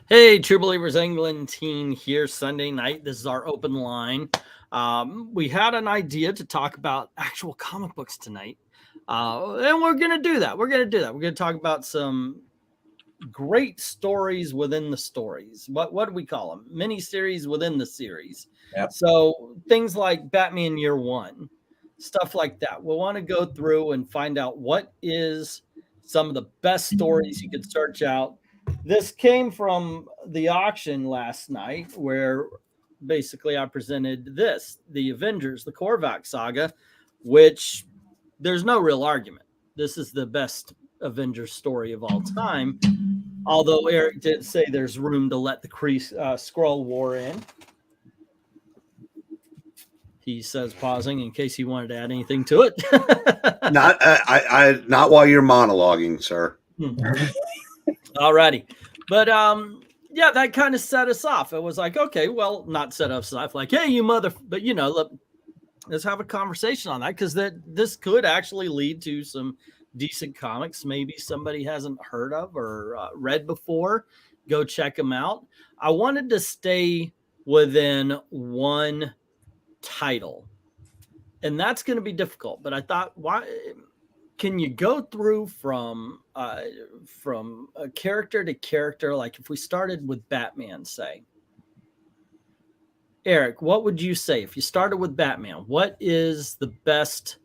Hey, True Believers England team here Sunday night. This is our open line. We had an idea to talk about actual comic books tonight. And we're going to do that. We're going to talk about some great stories within the stories. What do we call them? Mini series within the series. Yep. So things like Batman Year One, stuff like that. We'll want to go through and find out what is some of the best stories you could search out. This came from the auction last night where basically I presented the Avengers, the Korvax Saga, which there's no real argument. This is the best Avengers story of all time. Although Eric did say there's room to let the Cree Scroll War in. He says, pausing in case he wanted to add anything to it. Not while you're monologuing, sir. Alrighty. But yeah, that kind of set us off. It was like, okay, well, not set us off like, hey, you mother, but let's have a conversation on that, because this could actually lead to some decent comics maybe somebody hasn't heard of or read before. Go check them out. I wanted to stay within one title, and that's going to be difficult, but I thought, why can you go through from a character to character? Like if we started with Batman, say, Eric, what would you say if you started with Batman? What is the best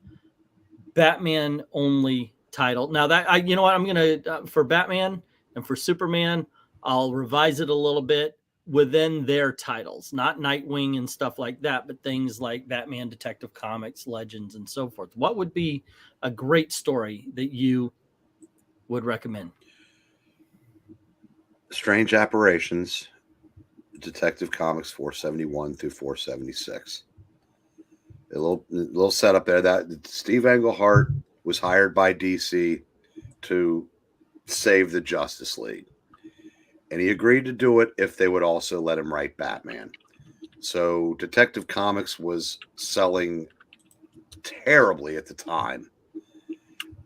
Batman only title? Now that you know what, I'm going to for Batman and for Superman, I'll revise it a little bit within their titles, not Nightwing and stuff like that, but things like Batman, Detective Comics, Legends, and so forth. What would be a great story that you would recommend? Strange Apparitions, Detective Comics 471 through 476. A little setup there. That Steve Englehart was hired by DC to save the Justice League, and he agreed to do it if they would also let him write Batman. So Detective Comics was selling terribly at the time,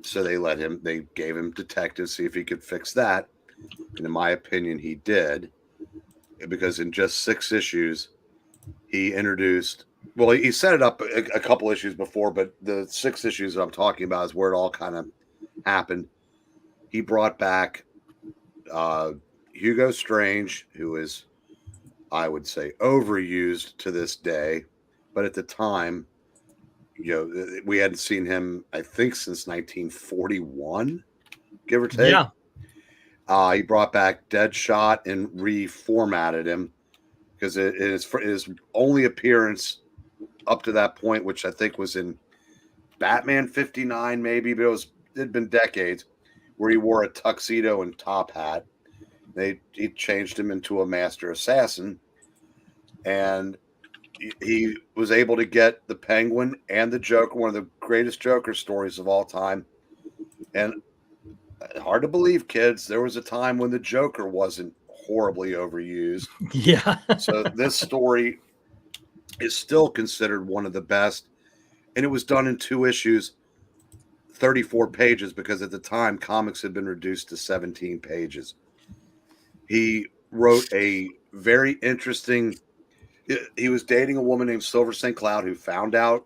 so they gave him Detective, see if he could fix that. And in my opinion, he did, because in just 6 issues, he introduced. Well, he set it up a couple issues before, but the 6 issues that I'm talking about is where it all kind of happened. He brought back Hugo Strange, who is, I would say, overused to this day, but at the time, we hadn't seen him, I think, since 1941, give or take. Yeah. He brought back Deadshot and reformatted him, because it is his only appearance up to that point, which I think was in Batman 59, maybe, but it had been decades, where he wore a tuxedo and top hat. He changed him into a master assassin, and he was able to get the Penguin and the Joker, one of the greatest Joker stories of all time. And hard to believe, kids, there was a time when the Joker wasn't horribly overused. Yeah. So this story is still considered one of the best, and it was done in 2 issues, 34 pages, because at the time comics had been reduced to 17 pages. He wrote a very interesting. He was dating a woman named Silver St. Cloud, who found out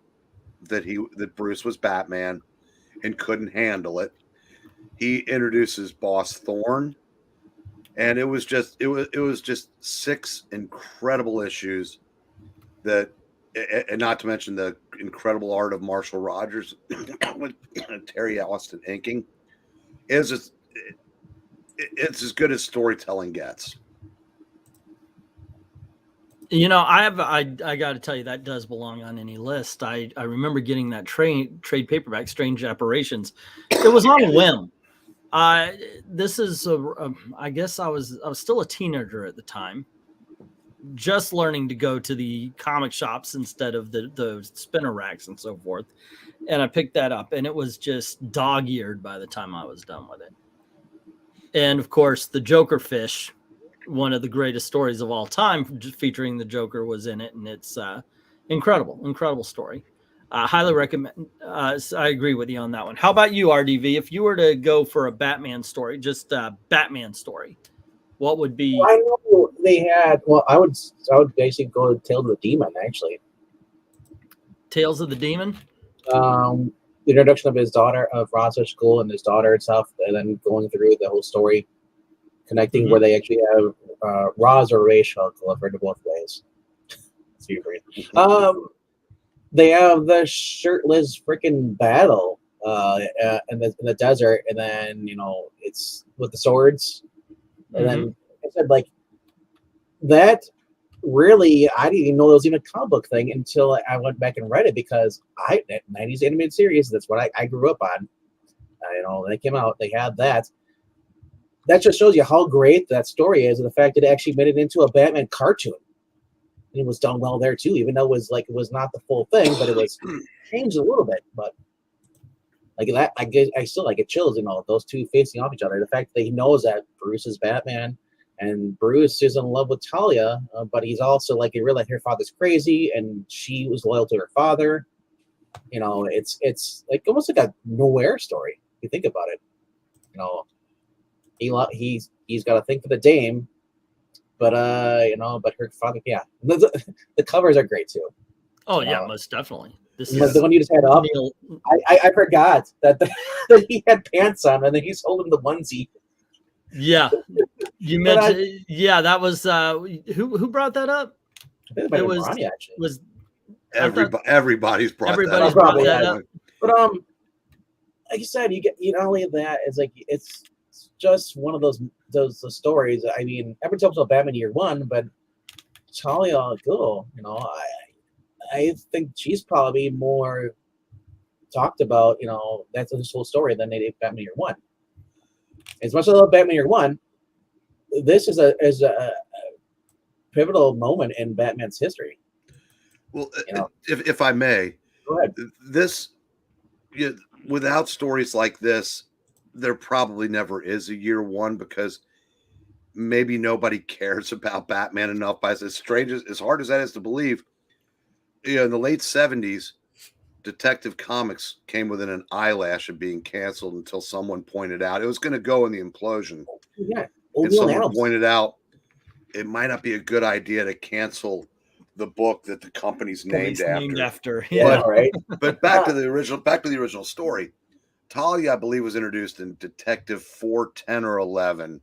that Bruce was Batman and couldn't handle it. He introduces Boss Thorn, and it was just 6 incredible issues that, and not to mention the incredible art of Marshall Rogers with Terry Austin inking. It's as good as storytelling gets. I got to tell you, that does belong on any list. I remember getting that trade paperback, Strange Apparitions. It was on a whim. This is I guess I was still a teenager at the time, just learning to go to the comic shops instead of the spinner racks and so forth. And I picked that up, and it was just dog-eared by the time I was done with it. And of course, the Joker fish, one of the greatest stories of all time, featuring the Joker, was in it, and it's incredible story. Highly recommend. I agree with you on that one. How about you, RDV? If you were to go for a Batman story, just a Batman story, What would be? I know they had. Well, I would basically go to Tales of the Demon, actually. Tales of the Demon. The introduction of his daughter, of Raza's school, and his daughter and stuff, and then going through the whole story, connecting where they actually have Raz or Rachel delivered both ways. They have the shirtless freaking battle in the desert, and then it's with the swords, and then I said like that. Really, I didn't even know there was even a comic book thing until I went back and read it, because that 90s animated series, that's what I grew up on. When they came out, they had that. That just shows you how great that story is, and the fact that it actually made it into a Batman cartoon. And it was done well there too, even though it was not the full thing, but it was changed a little bit. But like that, I still get chills, those two facing off each other. The fact that he knows that Bruce is Batman, and Bruce is in love with Talia, but he's also he realized her father's crazy, and she was loyal to her father. It's like almost like a noir story if you think about it. He's got a thing for the dame, but but her father, yeah. The covers are great too. Oh yeah, most definitely. This is the one you just had up. I forgot that that he had pants on, and then he's holding the onesie. Yeah, you mentioned. Yeah, that was who brought that up? It was Ronnie, actually. Was everybody's brought that up. But like you said, you get not only that, it's just one of those stories. I mean, everyone talks about Batman Year One, but Talia al Ghul, I think she's probably more talked about. That's this whole story than they did Batman Year One. As much as I love Batman Year One, this is a pivotal moment in Batman's history. Well, if I may, go ahead. This, without stories like this, there probably never is a Year One, because maybe nobody cares about Batman enough. But as strange as hard as that is to believe, in the late 70s, Detective Comics came within an eyelash of being canceled until someone pointed out it was going to go in the implosion. Yeah, and someone pointed out it might not be a good idea to cancel the book that the company's named after. Yeah, right. But back to the original story. Talia, I believe, was introduced in Detective 410 or 11,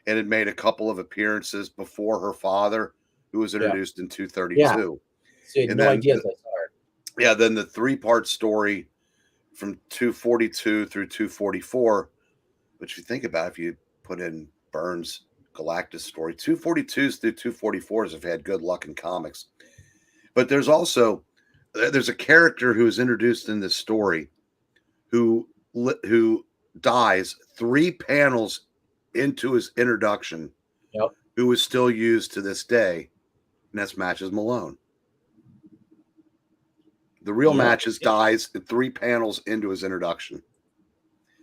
and it made a couple of appearances before her father, who was introduced in 232. Yeah. So you had no idea that saw her. Yeah, then the 3-part story from 242 through 244, which if you think about it, if you put in Burns' Galactus story, 242s through 244s have had good luck in comics. But there's a character who is introduced in this story who dies 3 panels into his introduction, who is still used to this day, and that's Matches Malone. The real Matches dies 3 panels into his introduction.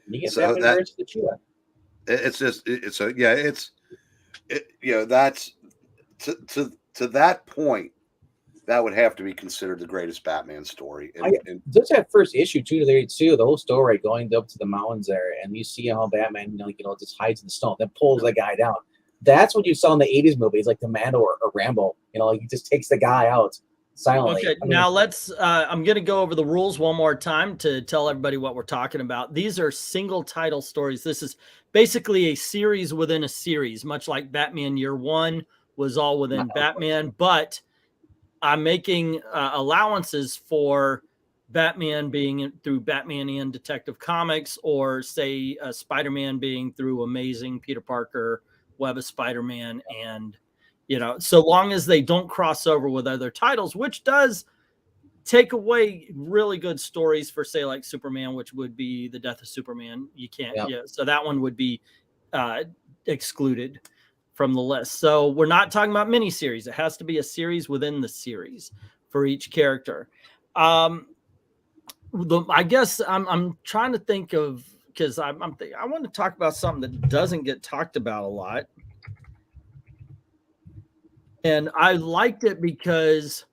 That's to that point, that would have to be considered the greatest Batman story. Just that first issue too, the whole story going up to the mountains there, and you see how Batman, just hides in the stone, then pulls the guy down. That's what you saw in the 80s movies, like Commando or Rambo. He just takes the guy out silently. Okay, now let's. I'm going to go over the rules one more time to tell everybody what we're talking about. These are single title stories. This is basically a series within a series, much like Batman Year One was all within Batman, but I'm making allowances for Batman being through Batman and Detective Comics, or say Spider-Man being through Amazing, Peter Parker, Web of Spider-Man, and so long as they don't cross over with other titles, which does take away really good stories for, say, like Superman, which would be The Death of Superman. You can't, so that one would be excluded from the list. So we're not talking about miniseries. It has to be a series within the series for each character. I guess I'm trying to think of, because I want to talk about something that doesn't get talked about a lot. And I liked it because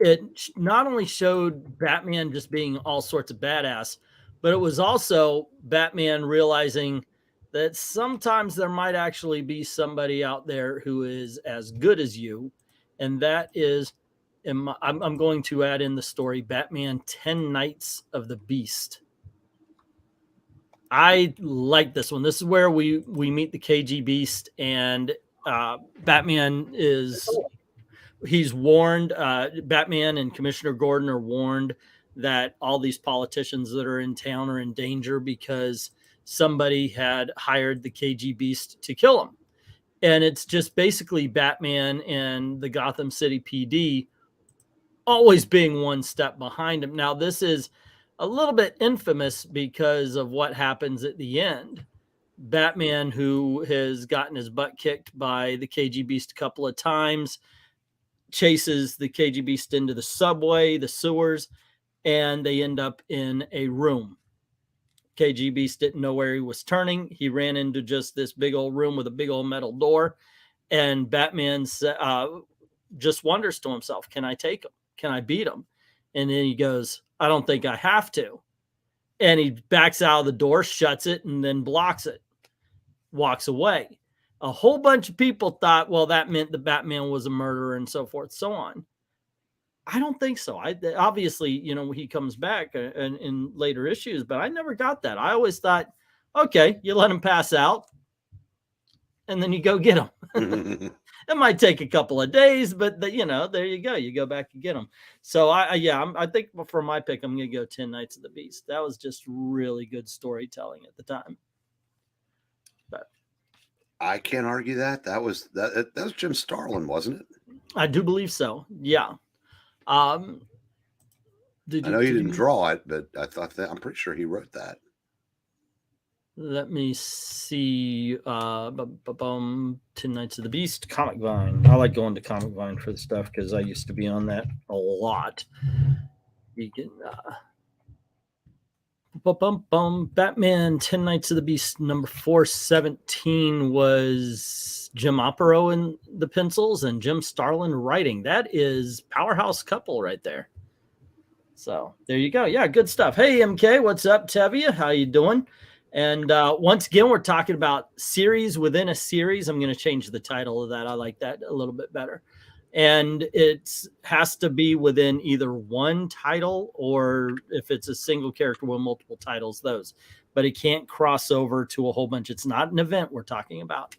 it not only showed Batman just being all sorts of badass, but it was also Batman realizing that sometimes there might actually be somebody out there who is as good as you. And that is, I'm going to add in the story Batman 10 Nights of the Beast. I like this one. This is where we meet the KG Beast, and Batman he's warned, Batman and Commissioner Gordon are warned that all these politicians that are in town are in danger because somebody had hired the KG Beast to kill him. And it's just basically Batman and the Gotham City PD always being one step behind him. Now, this is a little bit infamous because of what happens at the end. Batman, who has gotten his butt kicked by the KG Beast a couple of times, chases the KG Beast into the subway, the sewers, and they end up in a room. KG Beast didn't know where he was turning. He ran into just this big old room with a big old metal door. And Batman just wonders to himself, can I take him? Can I beat him? And then he goes, I don't think I have to. And he backs out of the door, shuts it, and then blocks it, walks away. A whole bunch of people thought, well, that meant the Batman was a murderer and so forth, so on. I don't think so. Obviously, he comes back in later issues, but I never got that. I always thought, okay, you let him pass out, and then you go get him. It might take a couple of days, but there you go. You go back and get him. So I think for my pick, I'm going to go 10 Nights of the Beast. That was just really good storytelling at the time. But I can't argue that. That was Jim Starlin, wasn't it? I do believe so. Yeah. I know you didn't draw it, but I'm pretty sure he wrote that. Let me see. 10 Nights of the Beast, Comic Vine. I like going to Comic Vine for the stuff because I used to be on that a lot. You can Batman 10 Nights of the Beast number 417 was Jim Opero in the pencils and Jim Starlin writing. That is powerhouse couple right there. So there you go. Yeah, good stuff. Hey, MK, what's up, Tevia? How you doing? And once again, we're talking about series within a series. I'm going to change the title of that. I like that a little bit better. And it has to be within either one title, or if it's a single character with multiple titles, those. But it can't cross over to a whole bunch. It's not an event we're talking about.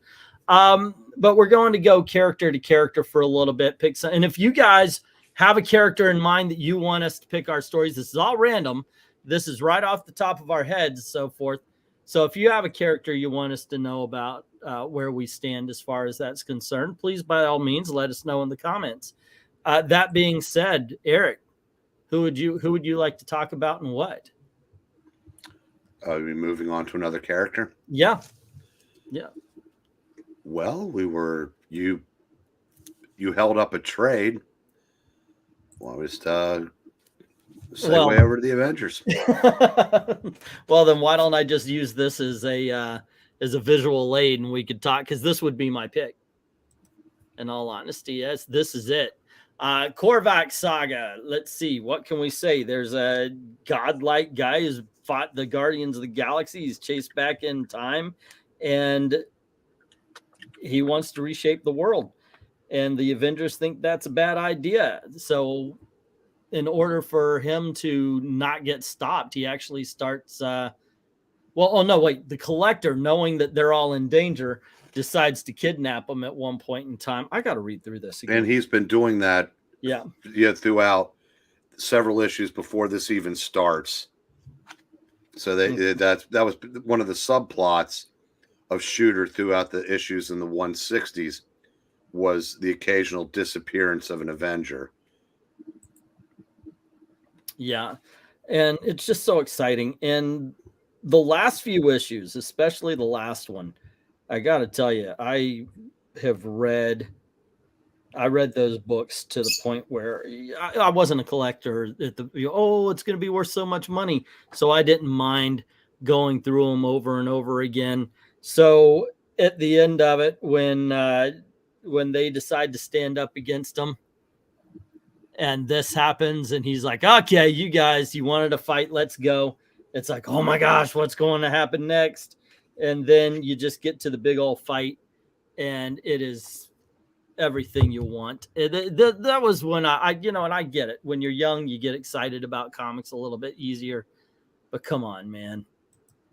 But we're going to go character to character for a little bit. And if you guys have a character in mind that you want us to pick our stories, this is all random. This is right off the top of our heads, so forth. So if you have a character you want us to know about, where we stand as far as that's concerned, please, by all means, let us know in the comments. That being said, Eric, who would you like to talk about and what? Are we moving on to another character? Yeah. Well, you held up a trade. Well, I was segue over to the Avengers. Well, then why don't I just use this as a visual aid, and we could talk, because this would be my pick. In all honesty, yes, this is it. Korvax Saga. Let's see, what can we say? There's a godlike guy who's fought the Guardians of the Galaxy. He's chased back in time, and he wants to reshape the world. And the Avengers think that's a bad idea. So in order for him to not get stopped, he actually starts the Collector, knowing that they're all in danger, decides to kidnap them at one point in time. I got to read through this again. And he's been doing that throughout several issues before this even starts. So that was one of the subplots of Shooter throughout the issues in the 160s, was the occasional disappearance of an Avenger. Yeah, and it's just so exciting. And the last few issues, especially the last one, I got to tell you, I read those books to the point where I wasn't a collector it's going to be worth so much money. So I didn't mind going through them over and over again. So at the end of it, when they decide to stand up against them, and this happens, and he's like, okay, you guys, you wanted to fight, let's go. It's like, oh my gosh, what's going to happen next? and then you just get to the big old fight, and it is everything you want. That was when I and I get it. When you're young, you get excited about comics a little bit easier. But come on, man.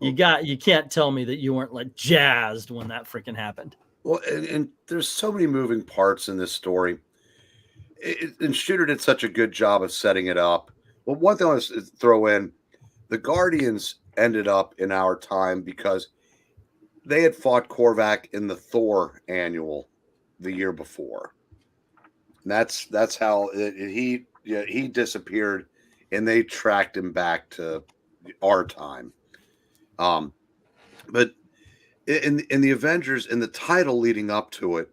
You can't tell me that you weren't like jazzed when that freaking happened. Well, and there's so many moving parts in this story. And Shooter did such a good job of setting it up. Well, one thing I want to throw in, the Guardians ended up in our time because they had fought Korvax in the Thor annual the year before. And that's how he disappeared, and they tracked him back to our time. But in the Avengers, in the title leading up to it,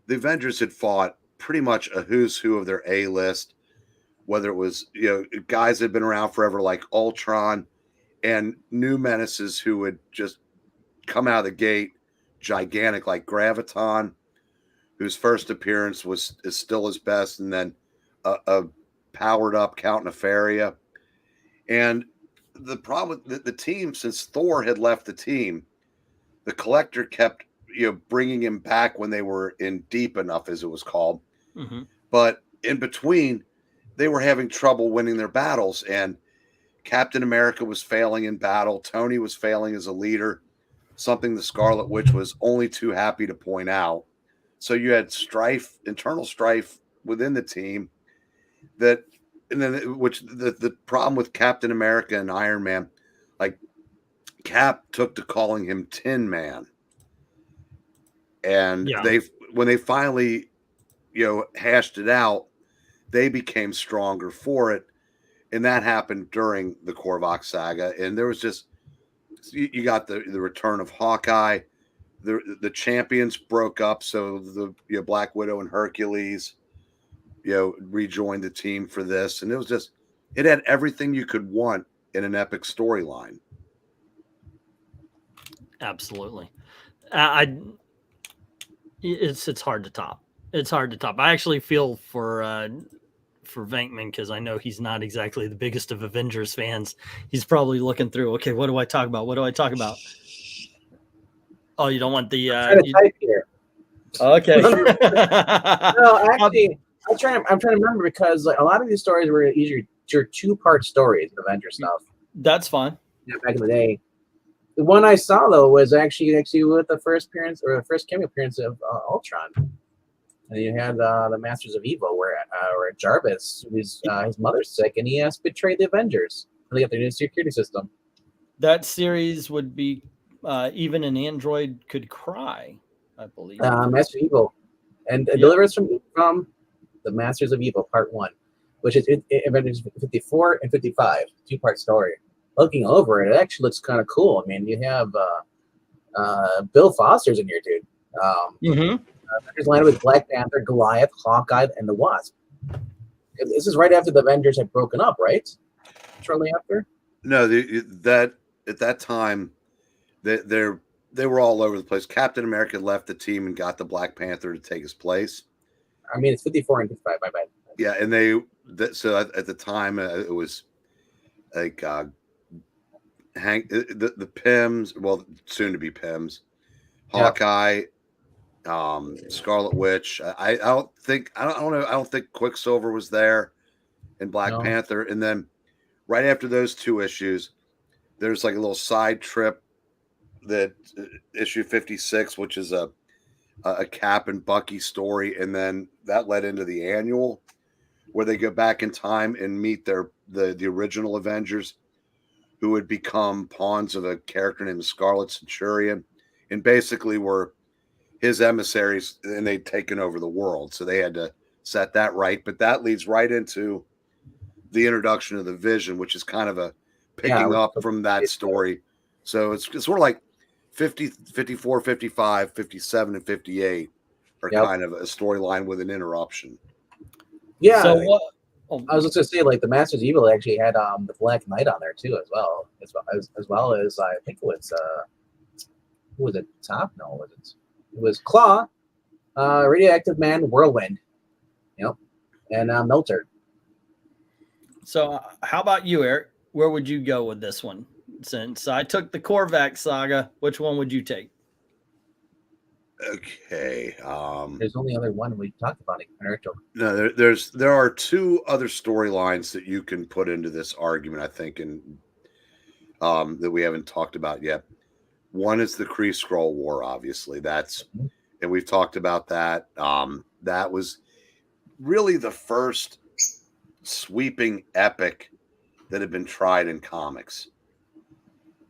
the Avengers had fought pretty much a who's who of their A list, whether it was guys that had been around forever like Ultron, and new menaces who would just come out of the gate gigantic like Graviton, whose first appearance is still his best, and then a powered up Count Nefaria. And the problem with the team, since Thor had left the team, the Collector kept bringing him back when they were in deep enough, as it was called. Mm-hmm. But in between, they were having trouble winning their battles, and Captain America was failing in battle. Tony was failing as a leader, something the Scarlet Witch was only too happy to point out. So you had strife, internal strife within the team. The problem with Captain America and Iron Man, like Cap took to calling him Tin Man, and when they finally hashed it out, they became stronger for it, and that happened during the Korvax Saga. And there was just you got the return of Hawkeye. The champions broke up, so the Black Widow and Hercules rejoined the team for this, and it had everything you could want in an epic storyline. Absolutely. It's hard to top. It's hard to top. I actually feel for Venkman, because I know he's not exactly the biggest of Avengers fans. He's probably looking through, okay, what do I talk about? What do I talk about? Oh, you don't want the type here. Okay. No, actually, I'm trying to remember, because like, a lot of these stories were two-part stories of Avengers stuff. That's fine. Back in the day. The one I saw though was actually with the first appearance, or the first cameo appearance of Ultron. And you had the Masters of Evil, where Jarvis, his mother's sick, and he has betrayed the Avengers. They got their new security system. That series would be even an android could cry, I believe. Masters of Evil, and delivers from the Masters of Evil Part 1, which is Avengers 54 and 55, two-part story. Looking over it, it actually looks kind of cool. I mean, you have Bill Foster's in here, dude. Avengers landed with Black Panther, Goliath, Hawkeye, and the Wasp. This is right after the Avengers had broken up, right? Shortly after. No, that at that time, they were all over the place. Captain America left the team and got the Black Panther to take his place. I mean, it's 54 and 55. My bad. Yeah, and so at the time it was like Hank, the Pims, well, soon to be Pims, Hawkeye, Scarlet Witch. I don't know. I don't think Quicksilver was there in Black Panther. And then right after those two issues, there's like a little side trip that issue 56, which is a Cap and Bucky story, and then that led into the annual where they go back in time and meet the original Avengers, who would become pawns of a character named Scarlet Centurion, and basically were his emissaries, and they'd taken over the world. So they had to set that right. But that leads right into the introduction of the Vision, which is kind of a picking up from that story. So it's sort of like 50, 54, 55, 57, and 58 are kind of a storyline with an interruption. Yeah. So what? I was just gonna say, like, the Masters of Evil actually had the Black Knight on there too, as well as I think it was who was it? Top? No, was it? It was Claw, Radioactive Man, Whirlwind, and Melter. So how about you, Eric? Where would you go with this one? Since I took the Korvax Saga, which one would you take? Okay. There's only other one we talked about in Naruto. No, there are two other storylines that you can put into this argument, I think, and that we haven't talked about yet. One is the Cree Scroll War, obviously. And we've talked about that. That was really the first sweeping epic that had been tried in comics,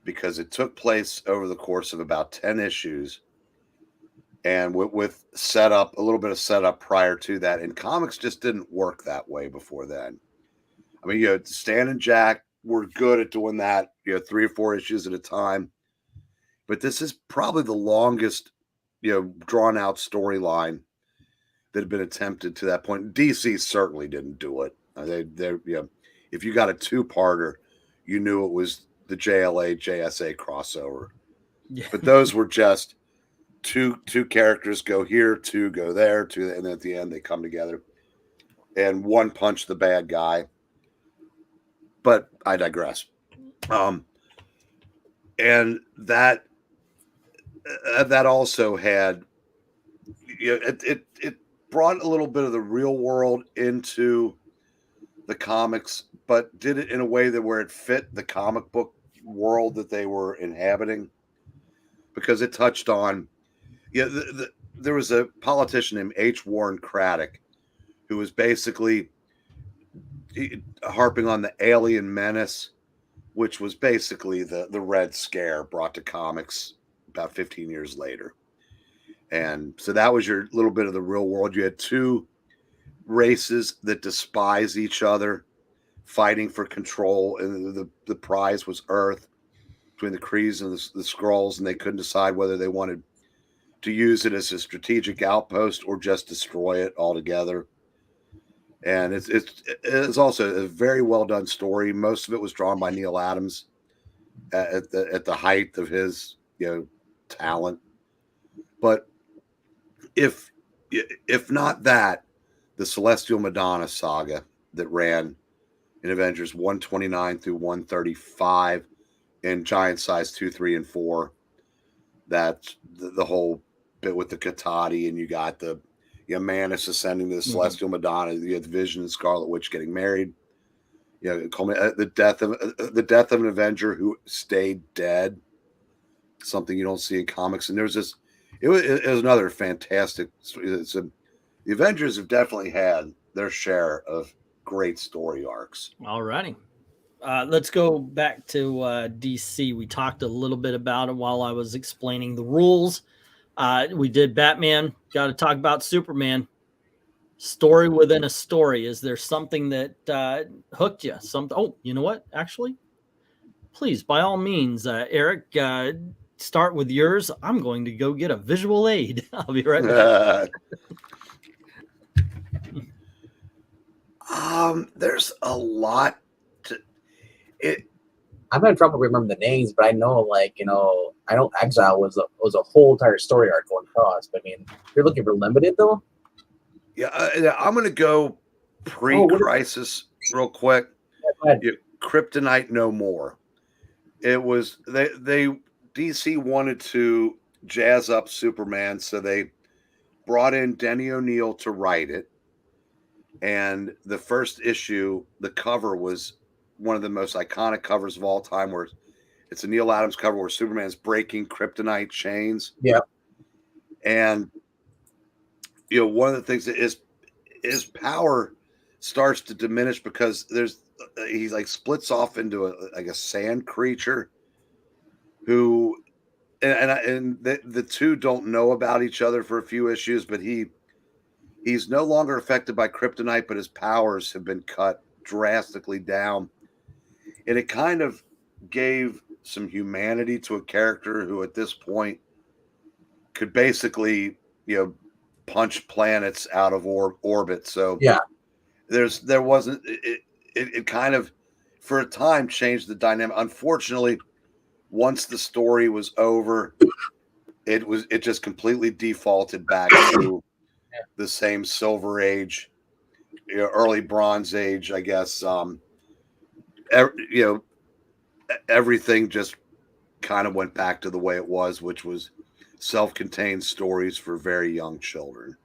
because it took place over the course of about 10 issues, and with setup, a little bit of setup prior to that. And comics just didn't work that way before then. I mean, Stan and Jack were good at doing that, 3 or 4 issues at a time. But this is probably the longest, drawn out storyline that had been attempted to that point. DC certainly didn't do it. If you got a 2-parter, you knew it was the JLA JSA crossover. Yeah. But those were just two characters go here, 2 go there, 2, and then at the end they come together and one punch the bad guy. But I digress. And that also had, it brought a little bit of the real world into the comics, but did it in a way where it fit the comic book world that they were inhabiting, because it touched on, there was a politician named H. Warren Craddock who was basically harping on the alien menace, which was basically the Red Scare brought to comics about 15 years later. And so that was your little bit of the real world. You had 2 races that despise each other, fighting for control, and the prize was Earth, between the Krees and the Skrulls, and they couldn't decide whether they wanted to use it as a strategic outpost or just destroy it altogether. And it's also a very well done story. Most of it was drawn by Neil Adams at the height of his talent. But if not that, the Celestial Madonna saga that ran in Avengers 129 through 135 and Giant Size 2, 3, and 4, that's the whole bit with the Katati, and you got the Manus ascending to the Celestial Madonna, you had the Vision and Scarlet Witch getting married, the death of an Avenger who stayed dead, something you don't see in comics. And there's this, it was another fantastic. The Avengers have definitely had their share of great story arcs. All righty. Let's go back to DC. We talked a little bit about it while I was explaining the rules. We did Batman. Got to talk about Superman. Story within a story. Is there something that hooked you? Oh, you know what? Actually, please, by all means, Eric, start with yours. I'm going to go get a visual aid. I'll be right back. There's a lot to it. I'm having trouble remembering the names, but I know, I know Exile was a whole entire story arc going across. But I mean, if you're looking for limited though. Yeah, I'm going to go pre-crisis real quick. Kryptonite No More. It was they DC wanted to jazz up Superman, so they brought in Denny O'Neil to write it. And the first issue, the cover was one of the most iconic covers of all time, where it's a Neil Adams cover where Superman's breaking kryptonite chains. Yeah. And one of the things that his power starts to diminish because he splits off into a sand creature who, and the two don't know about each other for a few issues, but he's no longer affected by kryptonite, but his powers have been cut drastically down. And it kind of gave some humanity to a character who at this point could basically, punch planets out of orbit. So yeah, there wasn't, it kind of, for a time, changed the dynamic. Unfortunately, once the story was over, it just completely defaulted back to the same Silver Age, early Bronze Age, I guess. everything just kind of went back to the way it was, which was self-contained stories for very young children.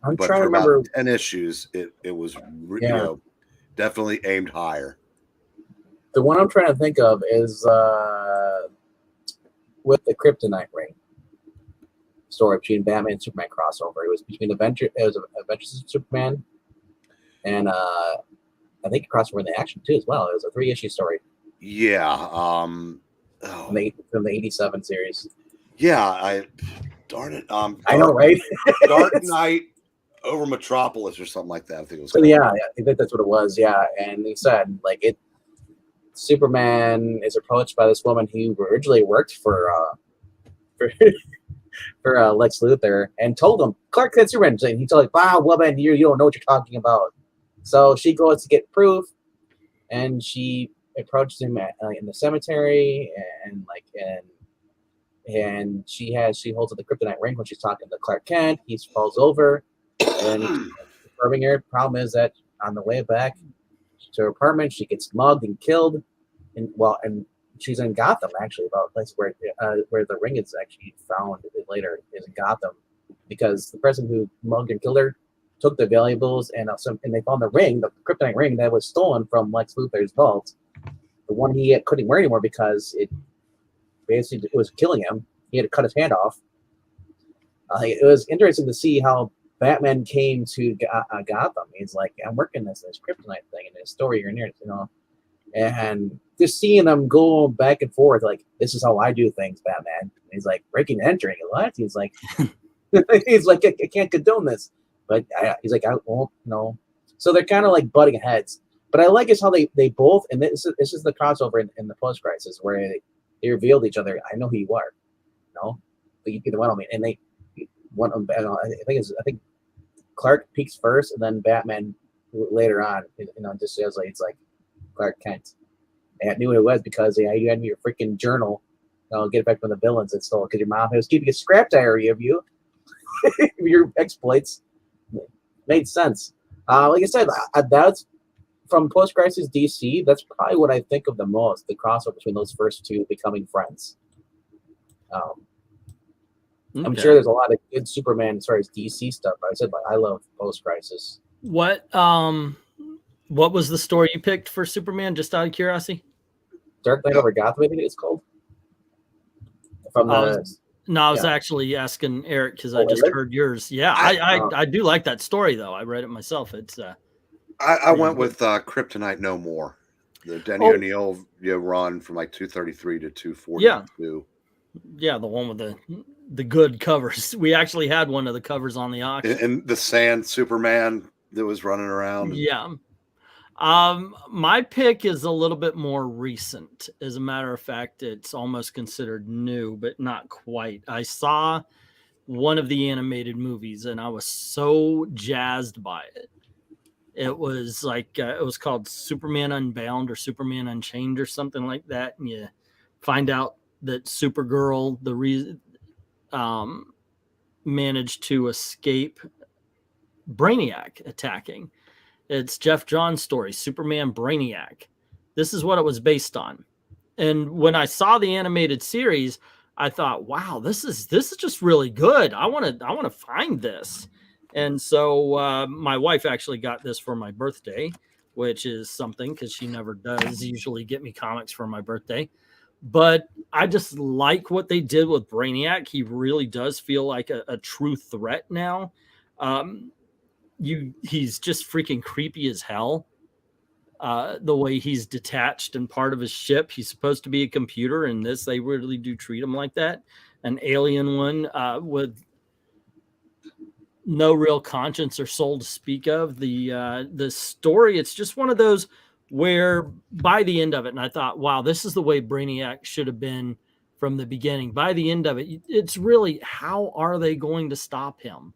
I'm But trying for to remember. about 10 issues, it was definitely aimed higher. The one I'm trying to think of is with the Kryptonite ring story between Batman and Superman crossover. It was between Adventures of Superman and I think a crossover in the action too as well. It was a 3-issue story. Yeah. From the 87 series. Yeah, darn it. I know, right? Dark Knight over Metropolis or something like that. I think it was. Yeah, I think that's what it was. Yeah, and he said Superman is approached by this woman who originally worked for Lex Luthor and told him Clark Kent Superman. And he told "Wow, woman, you don't know what you're talking about." So she goes to get proof, and she approaches him in the cemetery, and she holds up the kryptonite ring when she's talking to Clark Kent. He falls over, and confirming her. Problem is that on the way back to her apartment, she gets mugged and killed, and she's in Gotham actually, about a place where the ring is actually found later is in Gotham, because the person who mugged and killed her took the valuables and they found the ring, the kryptonite ring that was stolen from Lex Luthor's vault, the one he couldn't wear anymore because it was killing him. He had to cut his hand off. It was interesting to see how Batman came to Gotham. He's like, I'm working this kryptonite thing in this story here and here, and just seeing them go back and forth, like, this is how I do things, Batman. And he's like, breaking and entering. What? He's like, I can't condone this. But he's like, I won't, So they're kind of like butting heads. But I like is how they both, and this is the crossover in the post-crisis where they revealed each other. I know who you are, but you either one of me, and they one of them. I think Clark peaks first, and then Batman later on. Just says it's like Clark Kent. And I knew what it was because you had your freaking journal. Get it back from the villains and stole because your mom was keeping a scrap diary of you, your exploits. Made sense. Like I said, that's from post-crisis DC. That's probably what I think of the most. The crossover between those first two becoming friends. I'm sure there's a lot of good Superman as far as DC stuff. I said I love post-crisis. What was the story you picked for Superman? Just out of curiosity. Dark Knight over Gotham, I think it's called. I was actually asking Eric because I just heard yours. Yeah, I do like that story though. I read it myself. It's I went with Kryptonite No More, the Denny O'Neil run from like 233 to 242. Yeah, the one with the good covers. We actually had one of the covers on the auction. And the Sand Superman that was running around. Yeah. My pick is a little bit more recent. As a matter of fact, it's almost considered new, but not quite. I saw one of the animated movies and I was so jazzed by it. It was like, it was called Superman Unbound or Superman Unchained or something like that. And you find out that Supergirl, managed to escape Brainiac attacking. It's Jeff Johns' story, Superman Brainiac. This is what it was based on. And when I saw the animated series, I thought, wow, this is just really good. I want to find this. And so my wife actually got this for my birthday, which is something because she never does usually get me comics for my birthday. But I just like what they did with Brainiac. He really does feel like a true threat now. He's just freaking creepy as hell. The way he's detached and part of his ship. He's supposed to be a computer. In this, they really do treat him like that. An alien one with no real conscience or soul to speak of. The story, it's just one of those where by the end of it, and I thought, wow, this is the way Brainiac should have been from the beginning. By the end of it, it's really, how are they going to stop him?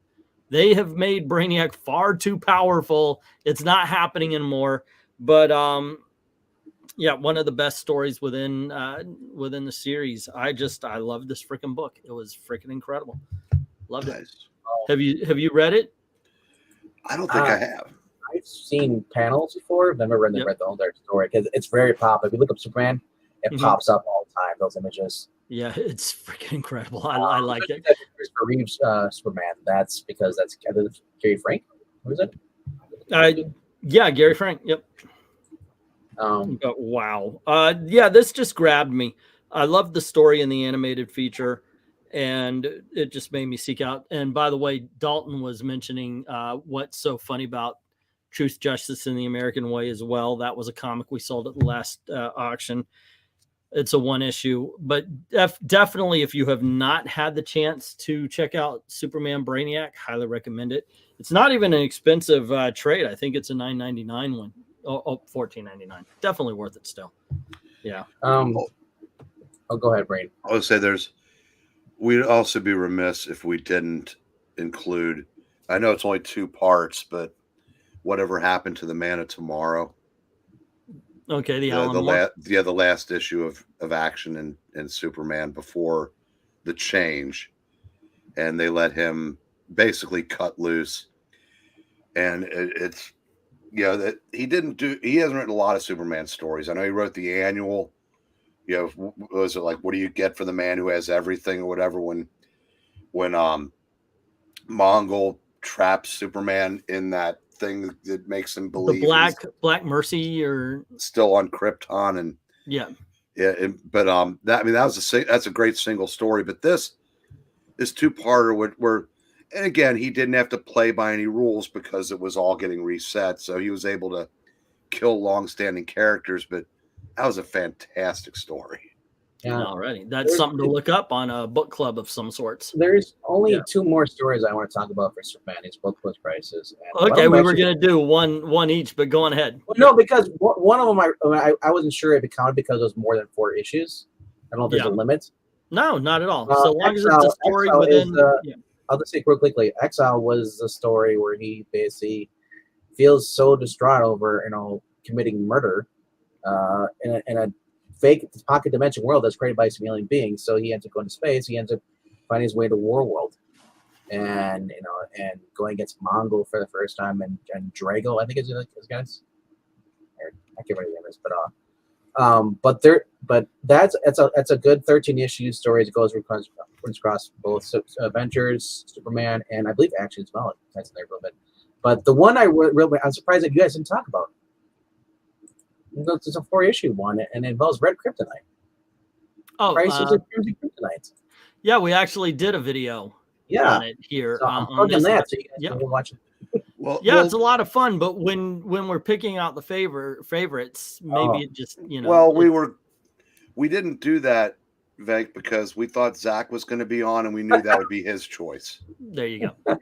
They have made Brainiac far too powerful. It's not happening anymore. But yeah, one of the best stories within the series. I love this freaking book. It was freaking incredible. Loved it. Have you read it? I don't think I have. I seen panels before. I've never read the whole entire story because it's very pop. If you look up Superman, it pops up all the time. Those images. Yeah, it's freaking incredible. I like it. Christopher Reeves Superman. That's because that's Gary Frank. Who is it? Yeah, Gary Frank. Yep. Wow. Yeah, this just grabbed me. I love the story in the animated feature, and it just made me seek out. And by the way, Dalton was mentioning what's so funny about Truth, Justice, in the American Way as well. That was a comic we sold at the last auction. It's a one issue, but definitely if you have not had the chance to check out Superman Brainiac, highly recommend it. It's not even an expensive trade. I think it's a $9.99 one. Oh, $14.99. Definitely worth it still. Yeah. Oh, go ahead, Brain. I would say we'd also be remiss if we didn't include, I know it's only 2 parts, but whatever happened to the Man of Tomorrow. Okay, the last issue of Action and Superman before the change, and they let him basically cut loose. And it's that he hasn't written a lot of Superman stories. I know he wrote the annual. Was it like, what do you get for the man who has everything or whatever? When Mongol traps Superman in that thing that makes him believe the Black Mercy or still on Krypton, and that's a great single story. But this 2-parter where and again, he didn't have to play by any rules because it was all getting reset, so he was able to kill long-standing characters. But that was a fantastic story. Yeah, already. That's something to look up on a book club of some sorts. There's only 2 more stories I want to talk about for Superman. These book plus prices. Okay, we were going to do one each, but go on ahead. Well, no, because one of them I wasn't sure if it counted because it was more than 4 issues. I don't know if there's a limit. No, not at all. So long as it's a story within. I'll just say real quickly. Exile was a story where he basically feels so distraught over committing murder in a fake pocket dimension world that's created by some alien beings. So he ends up going to space. He ends up finding his way to War World, and and going against Mongol for the first time, and Drago, I think is his guys. I can't remember the names, but that's a good 13-issue story that goes across both Avengers, Superman, and I believe Action as well. That's in there a little bit. But the one I'm surprised that you guys didn't talk about. It's a 4-issue one, and it involves red kryptonite. Oh, Prices of crimson kryptonite. Yeah, we actually did a video on it here. So I'm plugging that, so you guys can watch it. Well, it's a lot of fun, but when we're picking out the favorites, maybe it just Well, we didn't do that, Veg, because we thought Zach was going to be on, and we knew that would be his choice. There you go.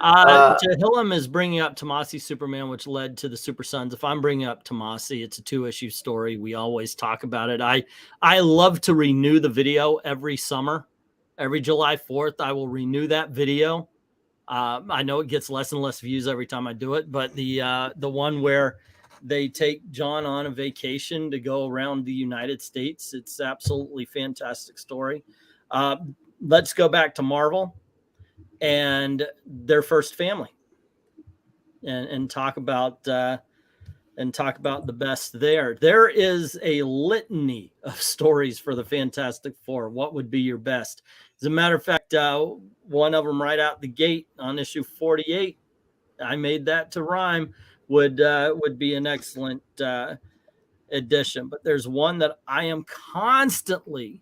Hillam is bringing up Tomasi Superman, which led to the Super Sons. If I'm bringing up Tomasi, it's a 2-issue story. We always talk about it. I love to renew the video every summer. Every July 4th, I will renew that video. I know it gets less and less views every time I do it, but the one where they take John on a vacation to go around the United States, it's absolutely fantastic story. Let's go back to Marvel and their first family, and talk about the best there. There is a litany of stories for the Fantastic Four. What would be your best? As a matter of fact, one of them right out the gate on issue 48, I made that to rhyme, would be an excellent addition. But there's one that I am constantly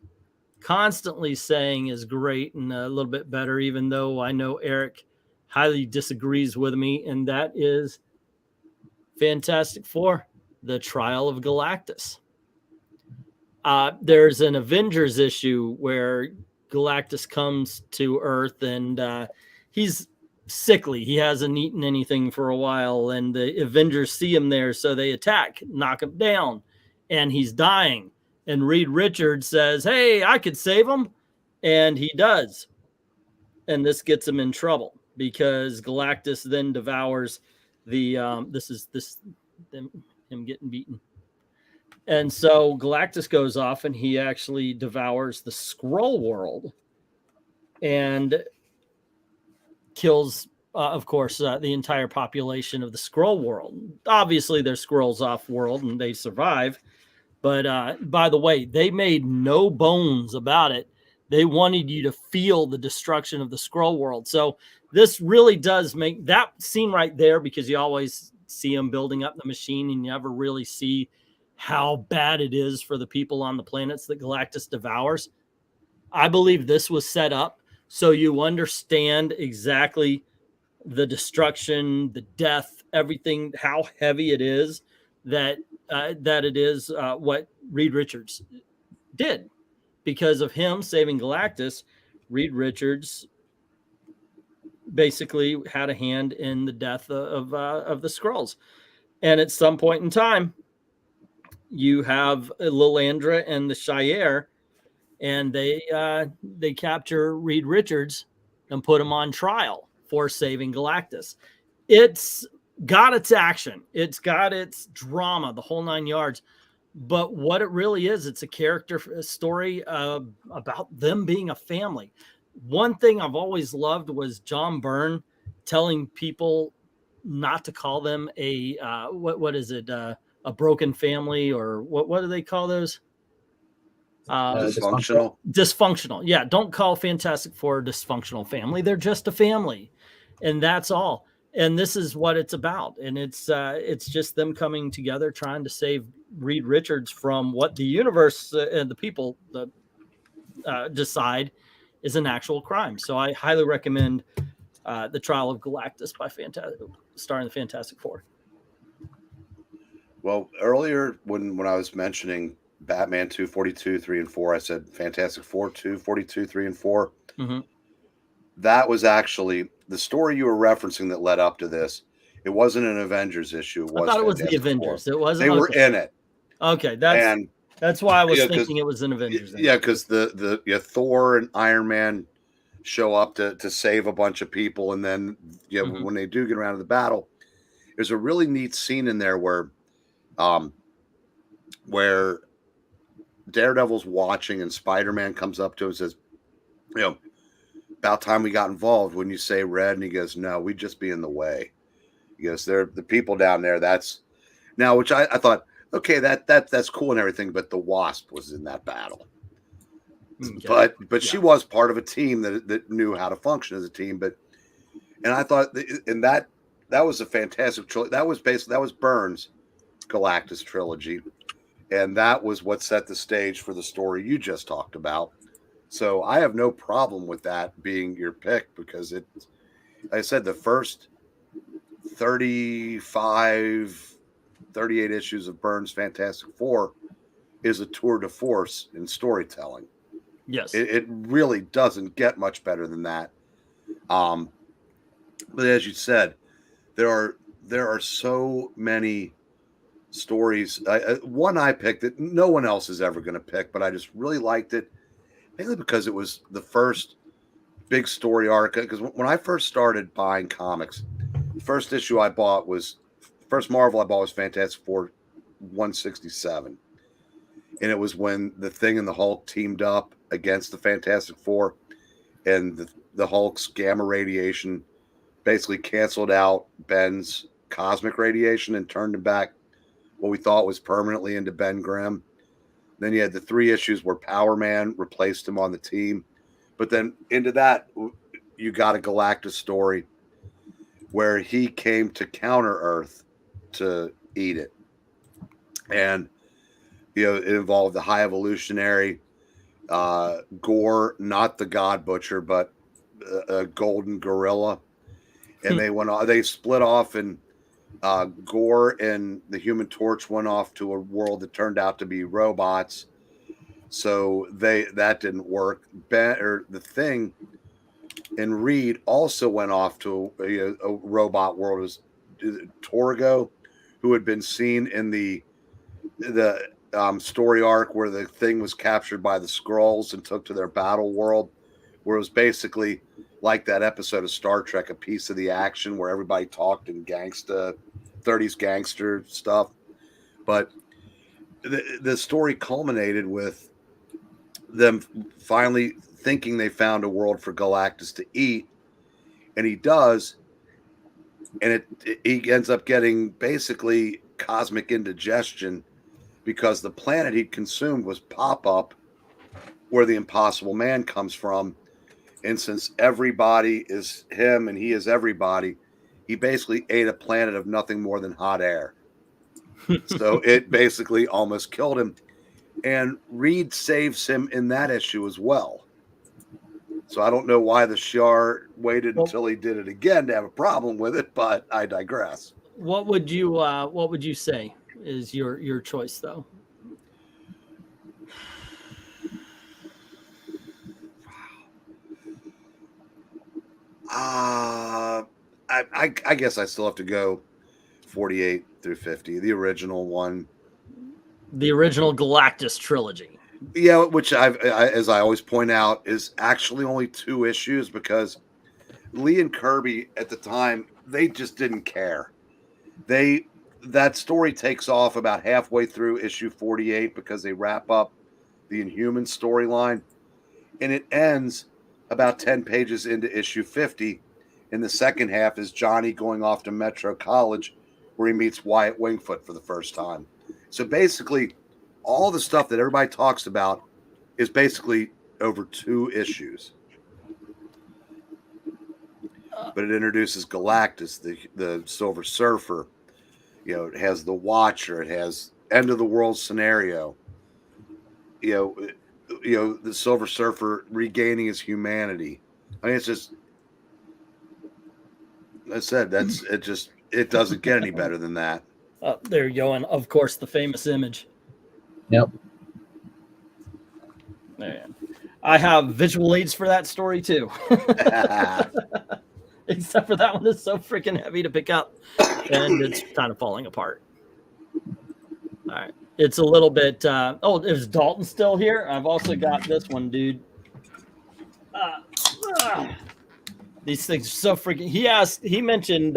saying is great and a little bit better, even though I know Eric highly disagrees with me, and that is Fantastic Four, the Trial of Galactus. There's an Avengers issue where Galactus comes to Earth, and he's sickly. He hasn't eaten anything for a while, and the Avengers see him there, so they attack, knock him down, and he's dying. And Reed Richards says, "Hey, I could save him," and he does. And this gets him in trouble because Galactus then devours the him getting beaten. And so Galactus goes off and he actually devours the scroll world and kills of course, the entire population of the Scroll world. Obviously, there's Skrulls off world and they survive. But by the way, they made no bones about it. They wanted you to feel the destruction of the Scroll world. So this really does make that scene right there, because you always see them building up the machine and you never really see how bad it is for the people on the planets that Galactus devours. I believe this was set up so you understand exactly the destruction, the death, everything, how heavy it is that it is what Reed Richards did. Because of him saving Galactus, Reed Richards basically had a hand in the death of the Skrulls. And at some point in time, you have Lilandra and the Shire, and they capture Reed Richards and put him on trial for saving Galactus. It's got its action, it's got its drama, the whole 9 yards. But what it really is, it's a character story about them being a family. One thing I've always loved was John Byrne telling people not to call them a what is it, a broken family, or what do they call those? Dysfunctional. Yeah, don't call Fantastic Four a dysfunctional family. They're just a family, and that's all. And this is what it's about. And it's just them coming together, trying to save Reed Richards from what the universe and the people decide is an actual crime. So I highly recommend the Trial of Galactus by starring the Fantastic Four. Well, earlier when I was mentioning Batman 242, 3 and 4, I said Fantastic Four 242, 3 and 4. Mm-hmm. That was actually the story you were referencing that led up to this. It wasn't an Avengers issue. I thought it was the Avengers. It wasn't. They were in it. Okay, that's why I was thinking it was an Avengers. Yeah, because the Thor and Iron Man show up to save a bunch of people, and then when they do get around to the battle, there's a really neat scene in there where Daredevil's watching and Spider-Man comes up to him and says, about time we got involved. When you say Red, and he goes, no, we'd just be in the way. He goes, they're the people down there. That's now, which I thought, okay, that's cool and everything, but the Wasp was in that battle. Okay. But she was part of a team that knew how to function as a team. And I thought, and that was a fantastic trilogy. That was Byrne's Galactus trilogy, and that was what set the stage for the story you just talked about. So I have no problem with that being your pick, because like I said, the first 35, 38 issues of Byrne's Fantastic Four is a tour de force in storytelling. Yes. It really doesn't get much better than that. But as you said, there are so many stories. One I picked that no one else is ever going to pick, but I just really liked it, mainly because it was the first big story arc. Because when I first started buying comics, the first Marvel I bought was Fantastic Four 167. And it was when the Thing and the Hulk teamed up against the Fantastic Four, and the Hulk's gamma radiation basically canceled out Ben's cosmic radiation and turned him back what we thought was permanently into Ben Grimm. Then you had the 3 issues where Power Man replaced him on the team. But then into that, you got a Galactus story where he came to Counter Earth to eat it. And it involved the High Evolutionary, Gore, not the God Butcher, but a Golden Gorilla. And they split off, and Gore and the Human Torch went off to a world that turned out to be robots. So that didn't work. The Thing and Reed also went off to a robot world. It was Torgo, who had been seen in the story arc where the Thing was captured by the Skrulls and took to their battle world, where it was basically like that episode of Star Trek, a piece of the action where everybody talked in 30s gangster stuff. But the story culminated with them finally thinking they found a world for Galactus to eat, and he does, and he ends up getting basically cosmic indigestion because the planet he'd consumed was Pop-Up, where the Impossible Man comes from. And since everybody is him and he is everybody, he basically ate a planet of nothing more than hot air. So it basically almost killed him. And Reed saves him in that issue as well. So I don't know why the Shi'ar waited until he did it again to have a problem with it, but I digress. What would you say is your choice though? I guess I still have to go 48 through 50, the original one. The original Galactus trilogy. Yeah, which as I always point out, is actually only 2 issues because Lee and Kirby at the time, they just didn't care. That story takes off about halfway through issue 48 because they wrap up the Inhuman storyline, and it ends about 10 pages into issue 50. In the second half is Johnny going off to Metro College where he meets Wyatt Wingfoot for the first time. So basically, all the stuff that everybody talks about is basically over 2 issues. But it introduces Galactus, the Silver Surfer. You know, it has the Watcher. It has end of the world scenario. You know, the Silver Surfer regaining his humanity. I mean, it's just, I said, it doesn't get any better than that. There you go. And of course, the famous image. Yep. There. I have visual aids for that story too. Except for that one is so freaking heavy to pick up and it's kind of falling apart. All right. It's a little bit, is Dalton still here? I've also got this one, dude. These things are so freaking, he mentioned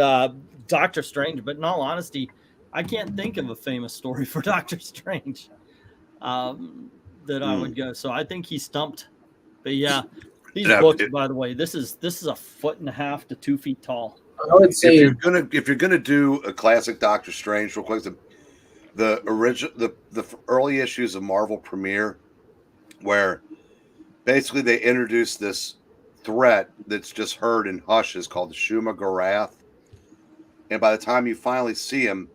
Doctor Strange, but in all honesty, I can't think of a famous story for Doctor Strange that I would go. So I think he stumped. But yeah, these books, by the way, this is 1.5 to 2 feet tall. I would say if you're gonna do a classic Doctor Strange, real quick, the early issues of Marvel Premiere, where basically they introduce this threat that's just heard in hushes called the Shuma Gorath, and by the time you finally see him,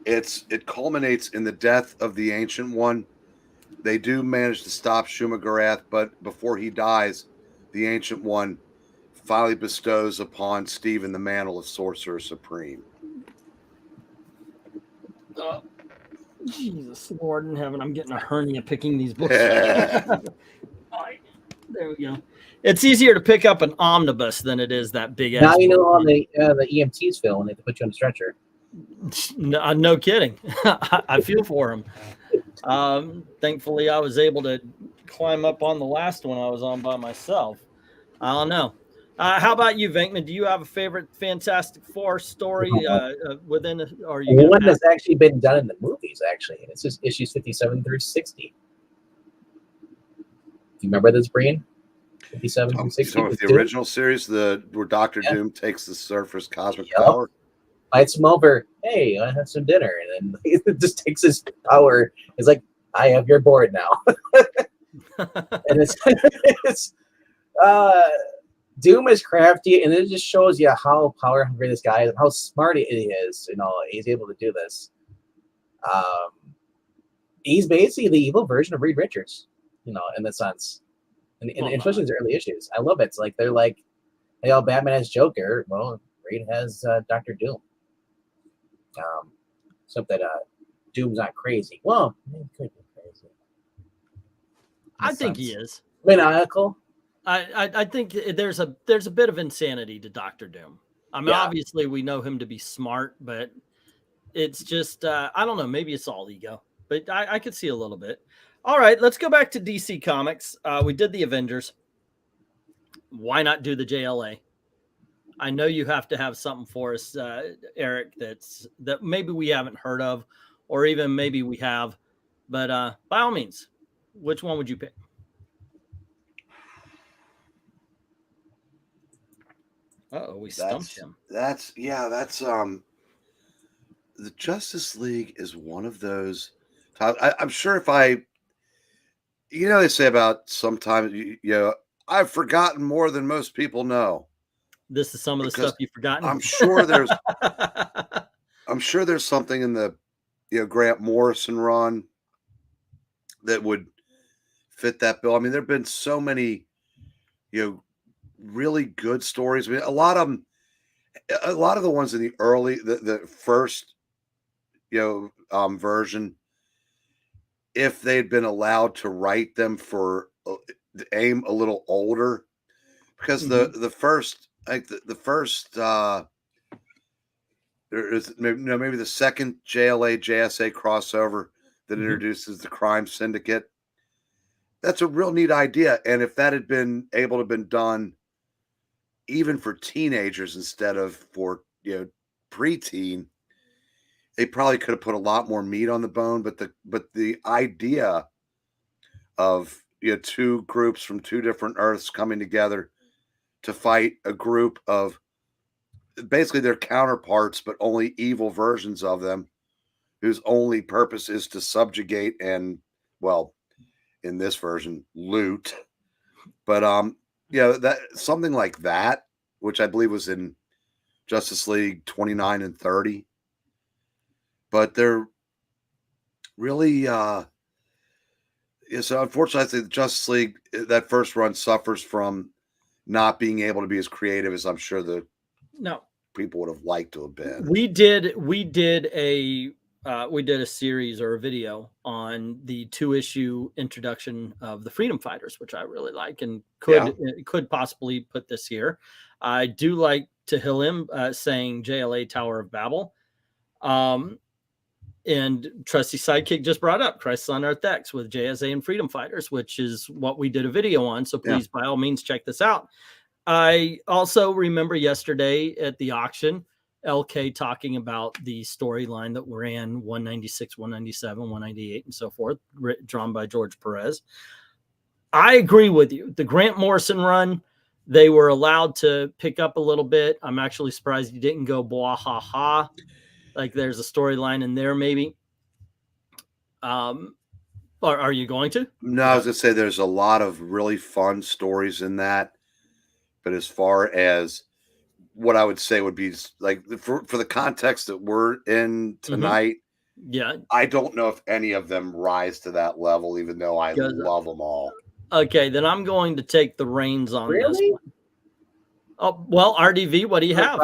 it culminates in the death of the Ancient One. They do manage to stop Shuma Gorath, but before he dies, the Ancient One finally bestows upon Stephen the mantle of Sorcerer Supreme. Jesus Lord in heaven, I'm getting a hernia picking these books. There we go. It's easier to pick up an omnibus than it is that big ass. Now you know how the EMTs feel when they have to put you on a stretcher. No kidding. I feel for him. Thankfully, I was able to climb up on the last one I was on by myself. I don't know. How about you, Venkman? Do you have a favorite Fantastic Four story within? Or you one that's actually been done in the movies? Actually, it's just issues 57 through 60. Do you remember this, Brian? 57 through 60. With the original series, where Doctor Doom takes the Surfer's cosmic power. Lights him over. Hey, I had some dinner, and then he just takes his power. It's like, I have your board now. And it's Doom is crafty, and it just shows you how power hungry this guy is, and how smart he is. You know, he's able to do this. He's basically the evil version of Reed Richards, you know, in the sense, and especially in the early issues. I love it. It's like they're like, hey, Batman has Joker. Well, Reed has Dr. Doom. Except that Doom's not crazy. Well, he could be crazy. I think he is maniacal. I think there's a bit of insanity to Dr. Doom. I mean, obviously we know him to be smart, but it's just I don't know. Maybe it's all ego, but I could see a little bit. All right, let's go back to DC Comics. We did the Avengers. Why not do the JLA? I know you have to have something for us, Eric, that maybe we haven't heard of, or even maybe we have. But by all means, which one would you pick? Uh-oh, we stumped him. That's the Justice League is one of those. I'm sure if I, they say about sometimes, I've forgotten more than most people know. This is some of the stuff you've forgotten. I'm sure there's something in the, Grant Morrison run that would fit that bill. I mean, there've been so many, really good stories. I mean, a lot of the ones in the early, the first, version, if they'd been allowed to write them for aim a little older, because the first, like the first, there is maybe the second JLA JSA crossover that introduces the crime syndicate. That's a real neat idea, and if that had been able to have been done even for teenagers instead of for preteen, they probably could have put a lot more meat on the bone. But the idea of two groups from two different Earths coming together to fight a group of basically their counterparts, but only evil versions of them, whose only purpose is to subjugate and, well, in this version, loot. But that something like that, which I believe was in Justice League 29 and 30. But they're really so unfortunately I think the Justice League, that first run, suffers from not being able to be as creative as I'm sure the people would have liked to have been. We did a series or a video on the 2-issue introduction of the Freedom Fighters, which I really like and could possibly put this here. I do like Tehillim saying JLA Tower of Babel. And Trusty Sidekick just brought up Crisis on Earth X with JSA and Freedom Fighters, which is what we did a video on. So please, by all means, check this out. I also remember yesterday at the auction, LK talking about the storyline that we're in, 196, 197, 198, and so forth, drawn by George Perez. I agree with you. The Grant Morrison run, they were allowed to pick up a little bit. I'm actually surprised you didn't go blah, ha, ha. Like there's a storyline in there, maybe. Are you going to? No, I was going to say there's a lot of really fun stories in that. But as far as what I would say would be like for the context that we're in tonight, I don't know if any of them rise to that level, even though I love them all. Okay, then I'm going to take the reins on this one. Oh, well, RDV, what do you have?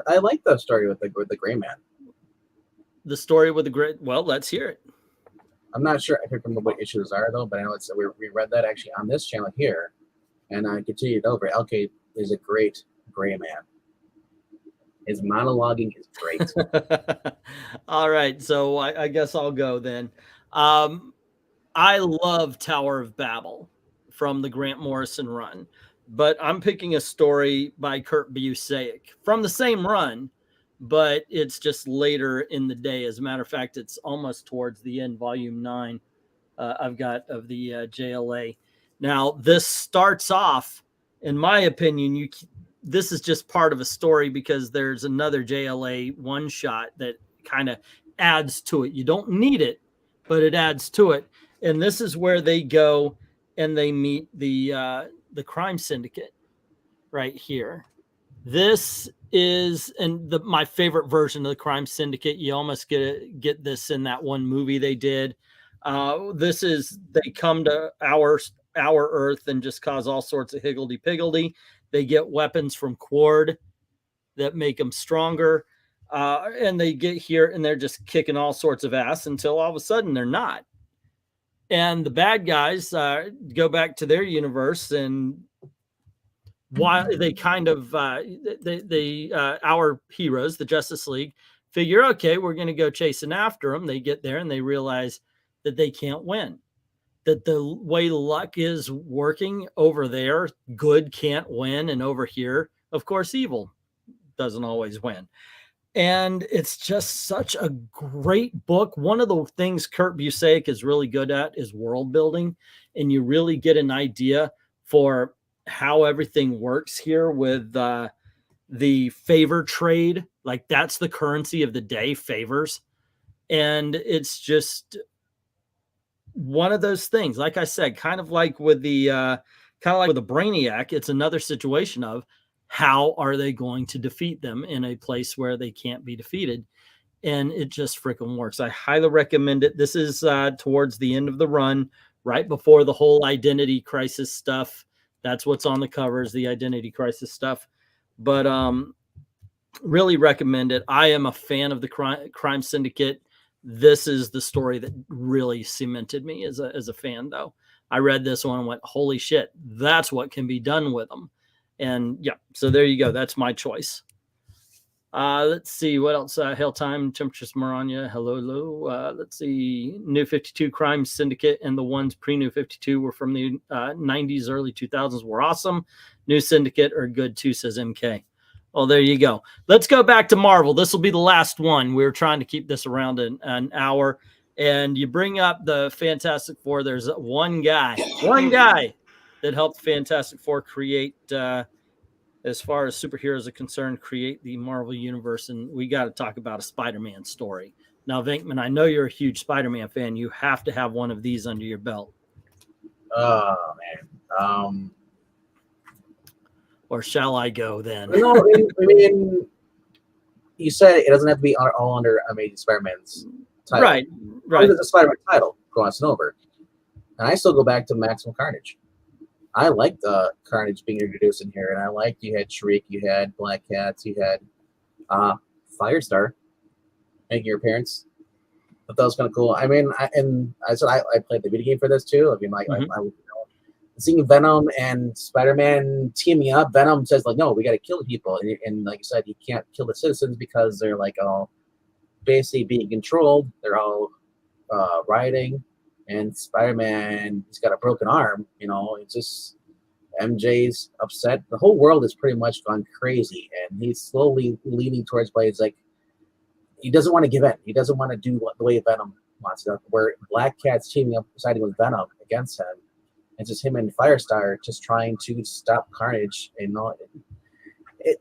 I like the story with the Gray Man. The story with the Gray. Well, let's hear it. I'm not sure. I can't remember what issues are though, but I know we read that actually on this channel here, and I continued over. LK is a great Gray Man. His monologuing is great. All right, so I guess I'll go then. I love Tower of Babel from the Grant Morrison run, but I'm picking a story by Kurt Busiek from the same run, but it's just later in the day. As a matter of fact, it's almost towards the end, volume 9 I've got of the JLA. Now, this starts off, in my opinion, this is just part of a story because there's another JLA one-shot that kind of adds to it. You don't need it, but it adds to it. And this is where they go and they meet the crime syndicate right here. This is my favorite version of the crime syndicate. You almost get this in that one movie they did. This is, they come to our Earth and just cause all sorts of higgledy-piggledy. They get weapons from Quard that make them stronger. And they get here and they're just kicking all sorts of ass until all of a sudden they're not. And the bad guys go back to their universe, and while they kind of our heroes, the Justice League, figure, okay, we're going to go chasing after them. They get there and they realize that they can't win, that the way luck is working over there, good can't win, and over here, of course, evil doesn't always win. And it's just such a great book. One of the things Kurt Busiek is really good at is world building. And you really get an idea for how everything works here with the favor trade. Like that's the currency of the day, favors. And it's just one of those things, like I said, kind of like with the Brainiac, it's another situation of how are they going to defeat them in a place where they can't be defeated. And it just freaking works. I highly recommend it. This is towards the end of the run, right before the whole identity crisis stuff. That's what's on the covers, the identity crisis stuff. But really recommend it. I am a fan of the Crime Syndicate. This is the story that really cemented me as a fan, though. I read this one and went, holy shit, that's what can be done with them. And yeah, so there you go. That's my choice. Let's see what else. Hail Time, Temperatures Maranya, hello. Let's see. New 52 Crime Syndicate and the ones pre-New 52 were from the 90s, early 2000s were awesome. New Syndicate are good too, says MK. Well, there you go. Let's go back to Marvel. This will be the last one. We were trying to keep this around an hour. And you bring up the Fantastic Four. There's one guy that helped Fantastic Four create, as far as superheroes are concerned, create the Marvel Universe. And we got to talk about a Spider-Man story. Now, Venkman, I know you're a huge Spider-Man fan. You have to have one of these under your belt. Oh, man. Or shall I go then? No, I mean, you said it doesn't have to be all under Amazing Spider-Man's title. Right. It's a Spider-Man title, crossing over. And I still go back to Maximum Carnage. I like the Carnage being introduced in here, and I liked you had Shriek, you had Black Cats, you had Firestar making your appearance. I thought that was kind of cool. I mean, I played the video game for this too. I mean, like, seeing Venom and Spider-Man teaming up, Venom says, like, no, we got to kill the people. And like you said, you can't kill the citizens because they're, like, all basically being controlled. They're all rioting. And Spider-Man, he's got a broken arm. You know, it's just MJ's upset. The whole world has pretty much gone crazy. And he's slowly leaning towards Blades. Like, he doesn't want to give in. He doesn't want to do the way Venom wants to. Where Black Cat's teaming up, siding with Venom against him. It's just him and Firestar just trying to stop Carnage. And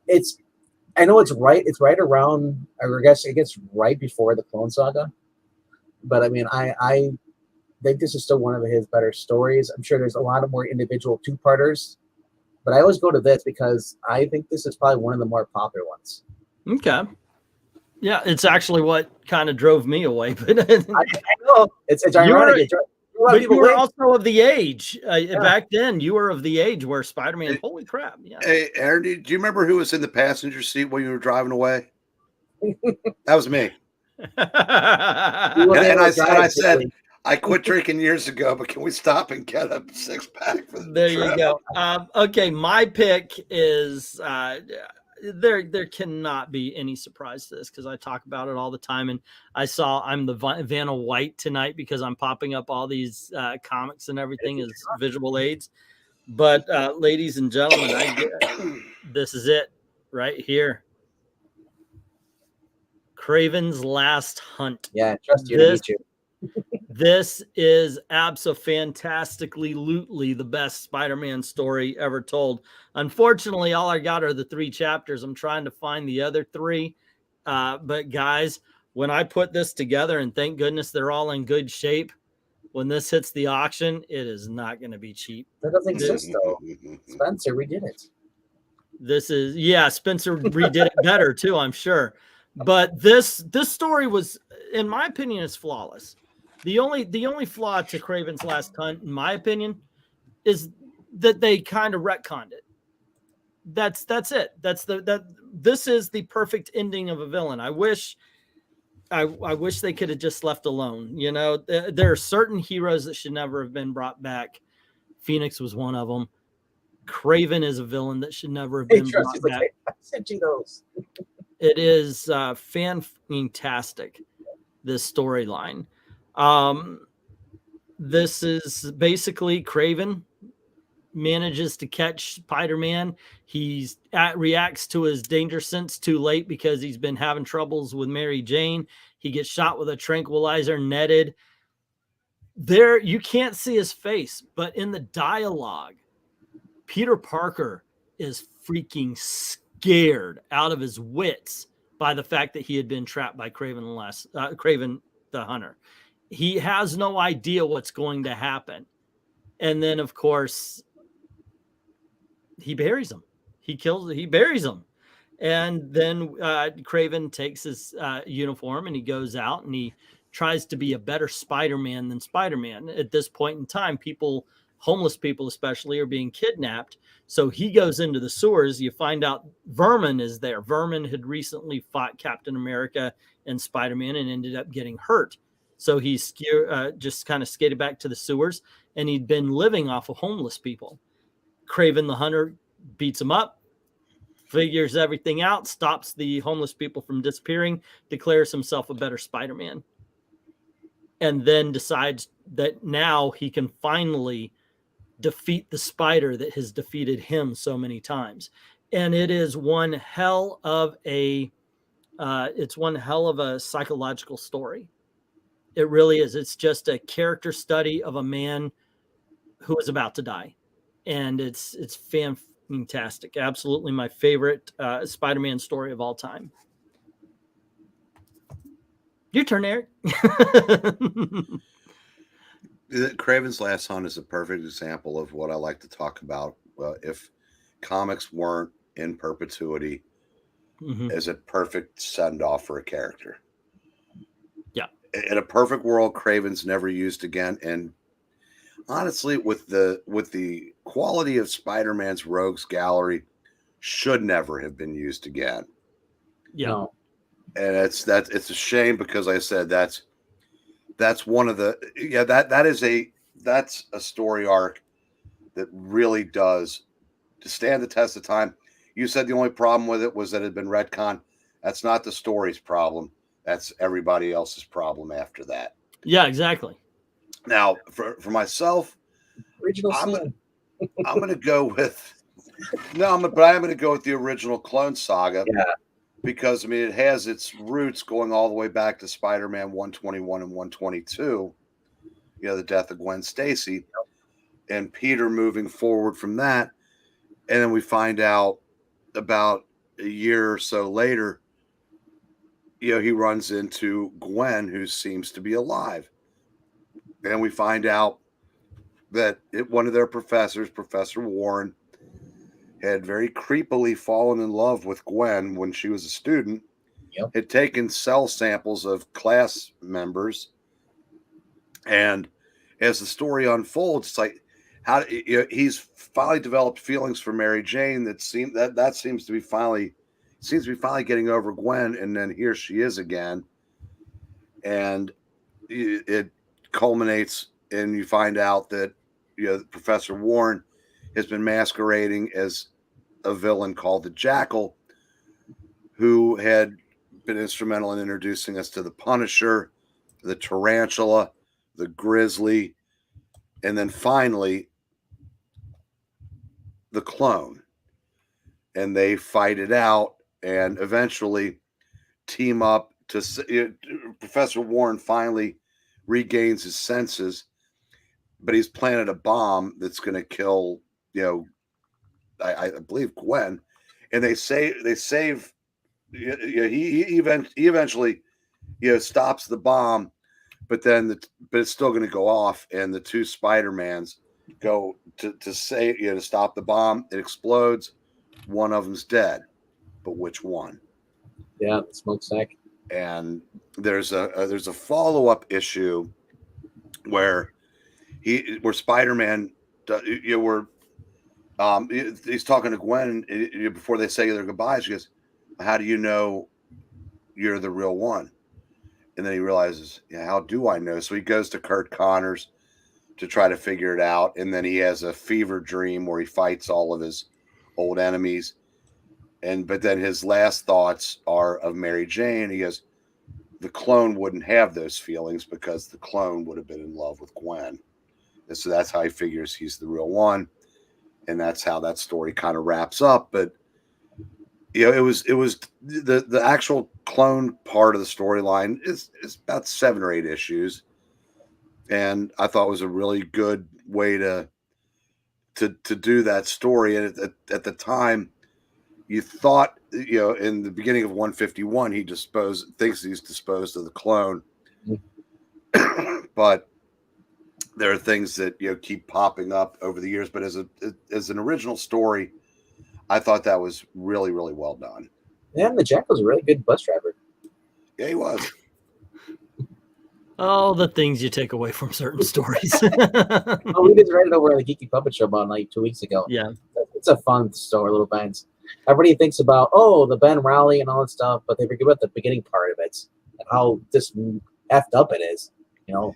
it's, I know it's right. It's right around, I guess it gets right before the Clone Saga. But I mean, I think this is still one of his better stories. I'm sure there's a lot of more individual two-parters, but I always go to this because I think this is probably one of the more popular ones. Okay. Yeah, it's actually what kind of drove me away. But I know it's ironic. But you were also of the age back then. You were of the age where Spider-Man. Holy crap! Yeah. Hey, Aaron, do you remember who was in the passenger seat when you were driving away? That was me. and I said, I quit drinking years ago, but can we stop and get a 6-pack? There you go. Okay, my pick is. There cannot be any surprise to this because I talk about it all the time. And I'm the Vanna White tonight because I'm popping up all these comics and everything as visual aids. But ladies and gentlemen, this is it right here. Craven's Last Hunt. Yeah, trust you to meet you. This is abso-fantastically the best Spider-Man story ever told. Unfortunately, all I got are the 3 chapters. I'm trying to find the other 3. But guys, when I put this together, and thank goodness they're all in good shape, when this hits the auction, it is not going to be cheap. That doesn't exist, though. Spencer redid it. Spencer redid it better, too, I'm sure. But this story was, in my opinion, is flawless. The only flaw to Craven's Last Hunt, in my opinion, is that they kind of retconned it. That's it. This is the perfect ending of a villain. I wish they could have just left alone. You know, there are certain heroes that should never have been brought back. Phoenix was one of them. Craven is a villain that should never have been brought back. I sent you those. It is fantastic, this storyline. This is basically Craven manages to catch Spider-Man. He reacts to his danger sense too late because he's been having troubles with Mary Jane. He gets shot with a tranquilizer, netted. There, you can't see his face, but in the dialogue, Peter Parker is freaking scared out of his wits by the fact that he had been trapped by Craven the Hunter. He has no idea what's going to happen. And then, of course, he buries him. He buries him. And then Craven takes his uniform and he goes out and he tries to be a better Spider-Man than Spider-Man. At this point in time, homeless people especially, are being kidnapped. So he goes into the sewers. You find out Vermin is there. Vermin had recently fought Captain America and Spider-Man and ended up getting hurt. So he just kind of skated back to the sewers, and he'd been living off of homeless people. Craven the Hunter beats him up, figures everything out, stops the homeless people from disappearing, declares himself a better Spider-Man, and then decides that now he can finally defeat the spider that has defeated him so many times. And it is one hell of a psychological story. It really is. It's just a character study of a man who is about to die. And it's fantastic. Absolutely my favorite Spider-Man story of all time. Your turn, Eric. Craven's Last Hunt is a perfect example of what I like to talk about. If comics weren't in perpetuity, as a perfect send-off for a character. Yeah. In a perfect world, Craven's never used again. And honestly, with the quality of Spider-Man's Rogues Gallery, should never have been used again. Yeah. No. And it's a shame, because like I said, that's one of the that's a story arc that really does to stand the test of time. You said the only problem with it was that it had been retconned. That's not the story's problem. That's everybody else's problem after that. Yeah, exactly. Now, for myself, I'm going to go with I'm going to go with the original Clone Saga. Yeah. Because, I mean, it has its roots going all the way back to Spider-Man 121 and 122, the death of Gwen Stacy, and Peter moving forward from that. And then we find out about a year or so later, he runs into Gwen, who seems to be alive. And we find out that one of their professors, Professor Warren, had very creepily fallen in love with Gwen when she was a student. Yep. Had taken cell samples of class members, and as the story unfolds, it's like he's finally developed feelings for Mary Jane. That seems to be finally getting over Gwen, and then here she is again, and it culminates, and you find out that Professor Warren has been masquerading as a villain called the Jackal, who had been instrumental in introducing us to the Punisher, the Tarantula, the Grizzly, and then finally the Clone. And they fight it out and eventually team up to Professor Warren finally regains his senses, but he's planted a bomb that's going to kill, I believe Gwen, and they save. He eventually, stops the bomb, but it's still going to go off, and the two Spider-Mans go to stop the bomb. It explodes. One of them's dead, but which one? Yeah, the smokestack. And there's a follow-up issue where Spider-Man, he's talking to Gwen before they say their goodbyes. She goes, "How do you know you're the real one?" And then he realizes, how do I know? So he goes to Kurt Connors to try to figure it out. And then he has a fever dream where he fights all of his old enemies. But then his last thoughts are of Mary Jane. He goes, the Clone wouldn't have those feelings because the Clone would have been in love with Gwen. And so that's how he figures he's the real one. And that's how that story kind of wraps up. But it was the actual Clone part of the storyline is about 7 or 8 issues, and I thought it was a really good way to to do that story. And at the time, you thought, in the beginning of 151, thinks he's disposed of the clone, but there are things that keep popping up over the years. But as an original story, I thought that was really, really well done. And the Jack was a really good bus driver. Yeah, he was. Oh, the things you take away from certain stories. We just read it over at the Geeky Puppet Show about like 2 weeks ago. Yeah. It's a fun story, little Ben's. Everybody thinks about, the Ben Raleigh and all that stuff, but they forget about the beginning part of it and how just effed up it is, And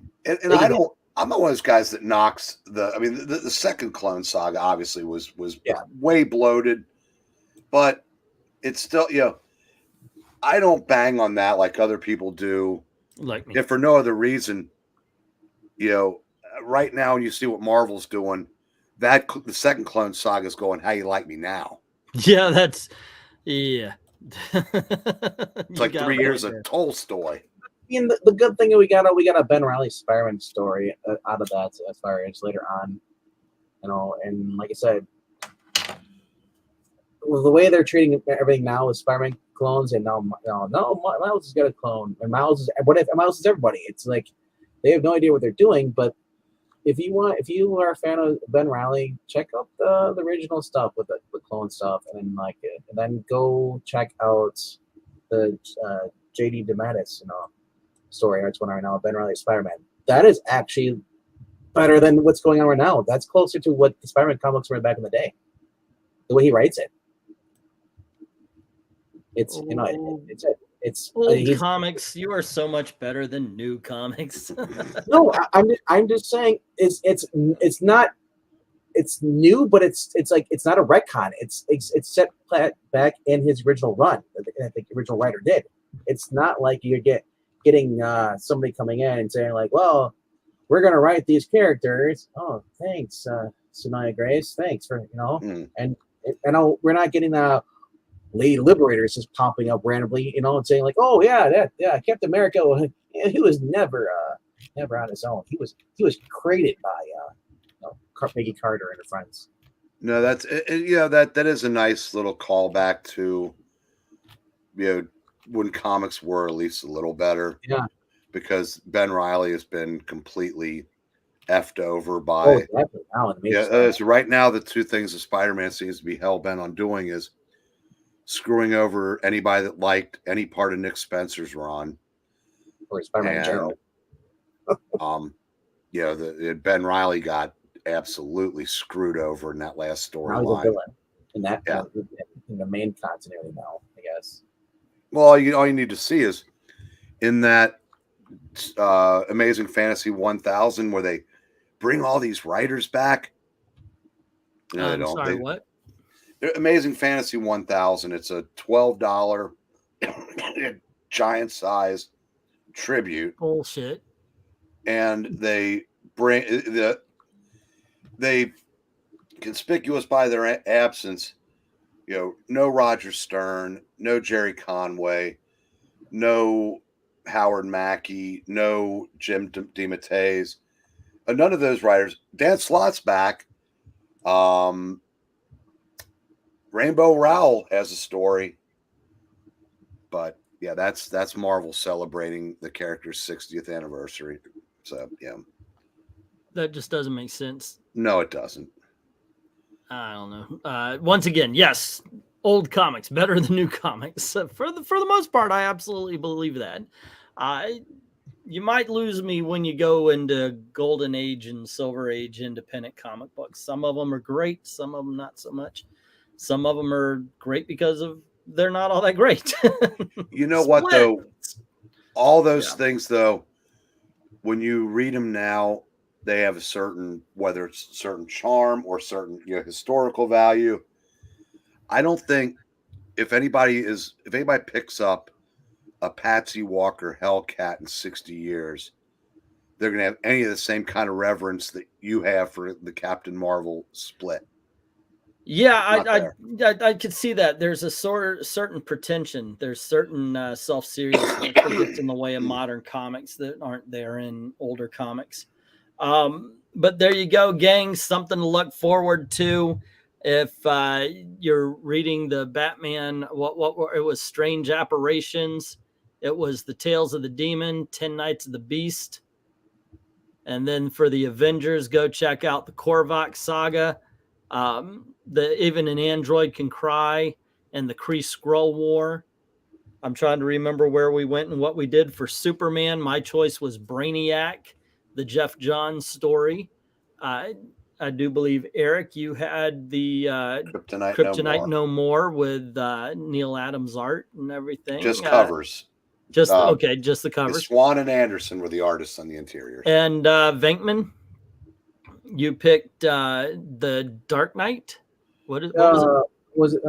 I'm not one of those guys that knocks the second Clone Saga obviously was way bloated, but it's still, I don't bang on that like other people do. Like me. If for no other reason, right now when you see what Marvel's doing, the second Clone Saga is going, how you like me now? Yeah, yeah. It's like 3 years of Tolstoy. I mean, the good thing is we got a Ben Riley Spider-Man story out of that as far as later on, and like I said, the way they're treating everything now with Spider-Man clones, and now Miles has got a clone, and Miles is everybody? It's like they have no idea what they're doing. But if you are a fan of Ben Riley, check out the original stuff with the clone stuff, and like it, and then go check out the J.D. DeMatteis, story that's going on right now, Ben Riley Spider-Man. That is actually better than what's going on right now. That's closer to what the Spider-Man comics were back in the day. The way he writes it. It's old comics. You are so much better than new comics. No, I'm just saying it's not new, but it's like it's not a retcon. It's set back in his original run that the original writer did. It's not like you're getting somebody coming in and saying like, well, we're gonna write these characters. Oh, thanks, Sanaya Grace. Thanks for and we're not getting Lady Liberators just popping up randomly, and saying like, oh yeah, Captain America, he was never on his own. He was created by Peggy Carter and her friends. No, that's that is a nice little callback to when comics were at least a little better. Yeah, because Ben Riley has been completely effed over by. So right now, the two things that Spider-Man seems to be hell bent on doing is screwing over anybody that liked any part of Nick Spencer's run, or Spider-Man in general. Ben Riley got absolutely screwed over in that last storyline. In that, in the main continuity now, I guess. Well, all you need to see is in that Amazing Fantasy 1000 where they bring all these writers back. No, they don't. Sorry, what? Amazing Fantasy 1000. It's a $12 giant size tribute. Bullshit. And they bring they conspicuous by their absence. No Roger Stern, no Jerry Conway, no Howard Mackey, no Jim DeMatteis, none of those writers. Dan Slott's back. Rainbow Rowell has a story, but yeah, that's Marvel celebrating the character's 60th anniversary. So yeah, that just doesn't make sense. No, it doesn't. I don't know. Once again, yes, old comics better than new comics. For the most part, I absolutely believe that. You might lose me when you go into Golden Age and Silver Age independent comic books. Some of them are great, some of them not so much. Some of them are great because they're not all that great. You know what though? All those things though, when you read them now, they have a certain, whether it's certain charm or certain historical value. I don't think if anybody picks up a Patsy Walker Hellcat in 60 years, they're going to have any of the same kind of reverence that you have for the Captain Marvel split. Yeah, I could see that. There's a certain pretension. There's certain self-seriousness that gets in the way of modern comics that aren't there in older comics. But there you go, gang. Something to look forward to. If you're reading the Batman, it was Strange Apparitions. It was the Tales of the Demon, 10 Nights of the Beast. And then for the Avengers, go check out the Korvax Saga. Even an Android Can Cry, and the Cree Scroll War. I'm trying to remember where we went and what we did for Superman. My choice was Brainiac, the Jeff Johns story. I do believe, Eric, you had the Kryptonite No More with Neil Adams art and everything. Just covers. Just the covers. Swan and Anderson were the artists on the interiors. And Venkman, you picked the Dark Knight. What was it? Was it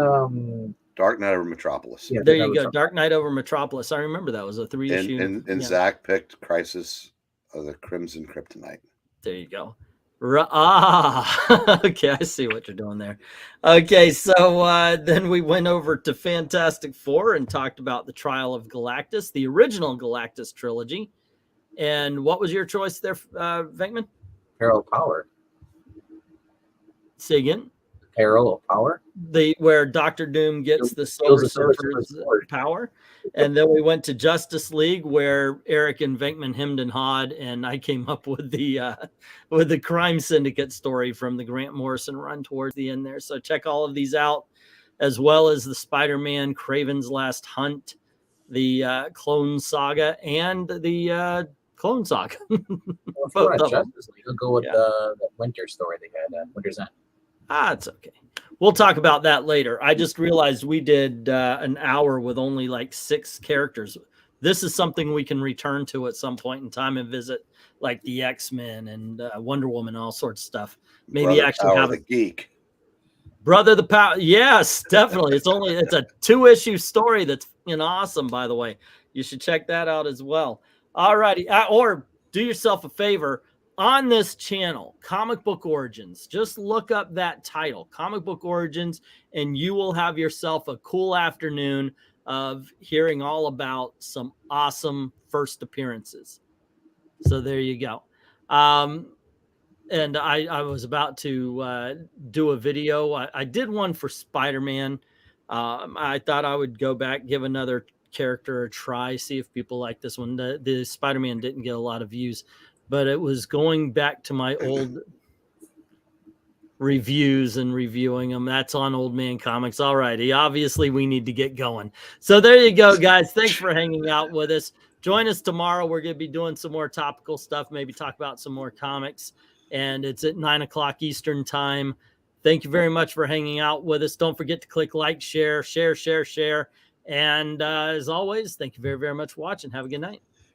Dark Knight over Metropolis? Yeah, there you go. Dark Knight over Metropolis. I remember that was a 3-issue. And Zach picked Crisis of the Crimson Kryptonite. There you go. Okay, I see what you're doing there. Okay, so then we went over to Fantastic Four and talked about the Trial of Galactus, the original Galactus trilogy. And what was your choice there, Venkman? Peril of Power. Say again? Peril of Power. Where Dr. Doom gets the Silver Surfer's power. And then we went to Justice League, where Eric and Venkman hemmed and hawed, and I came up with the Crime Syndicate story from the Grant Morrison run towards the end there. So check all of these out, as well as the Spider-Man Craven's Last Hunt, the Clone Saga, and the Clone Saga. Justice League. I'll go with the Winter story they had. Winter's End. It's okay. We'll talk about that later. I just realized we did an hour with only like 6 characters. This is something we can return to at some point in time and visit, like the X-Men and Wonder Woman, all sorts of stuff. Maybe Brother actually Power have the Geek. Brother the Power. Yes, definitely. It's a 2-issue story that's awesome, by the way. You should check that out as well. All righty. Or do yourself a favor. On this channel, Comic Book Origins, just look up that title, Comic Book Origins, and you will have yourself a cool afternoon of hearing all about some awesome first appearances. So there you go. And I was about to do a video. I did one for Spider-Man. I thought I would go back, give another character a try, see if people like this one. The Spider-Man didn't get a lot of views, but it was going back to my old reviews and reviewing them. That's on Old Man Comics. All righty. Obviously, we need to get going. So there you go, guys. Thanks for hanging out with us. Join us tomorrow. We're going to be doing some more topical stuff, maybe talk about some more comics. And it's at 9 o'clock Eastern time. Thank you very much for hanging out with us. Don't forget to click like, share. And as always, thank you very, very much for watching. Have a good night.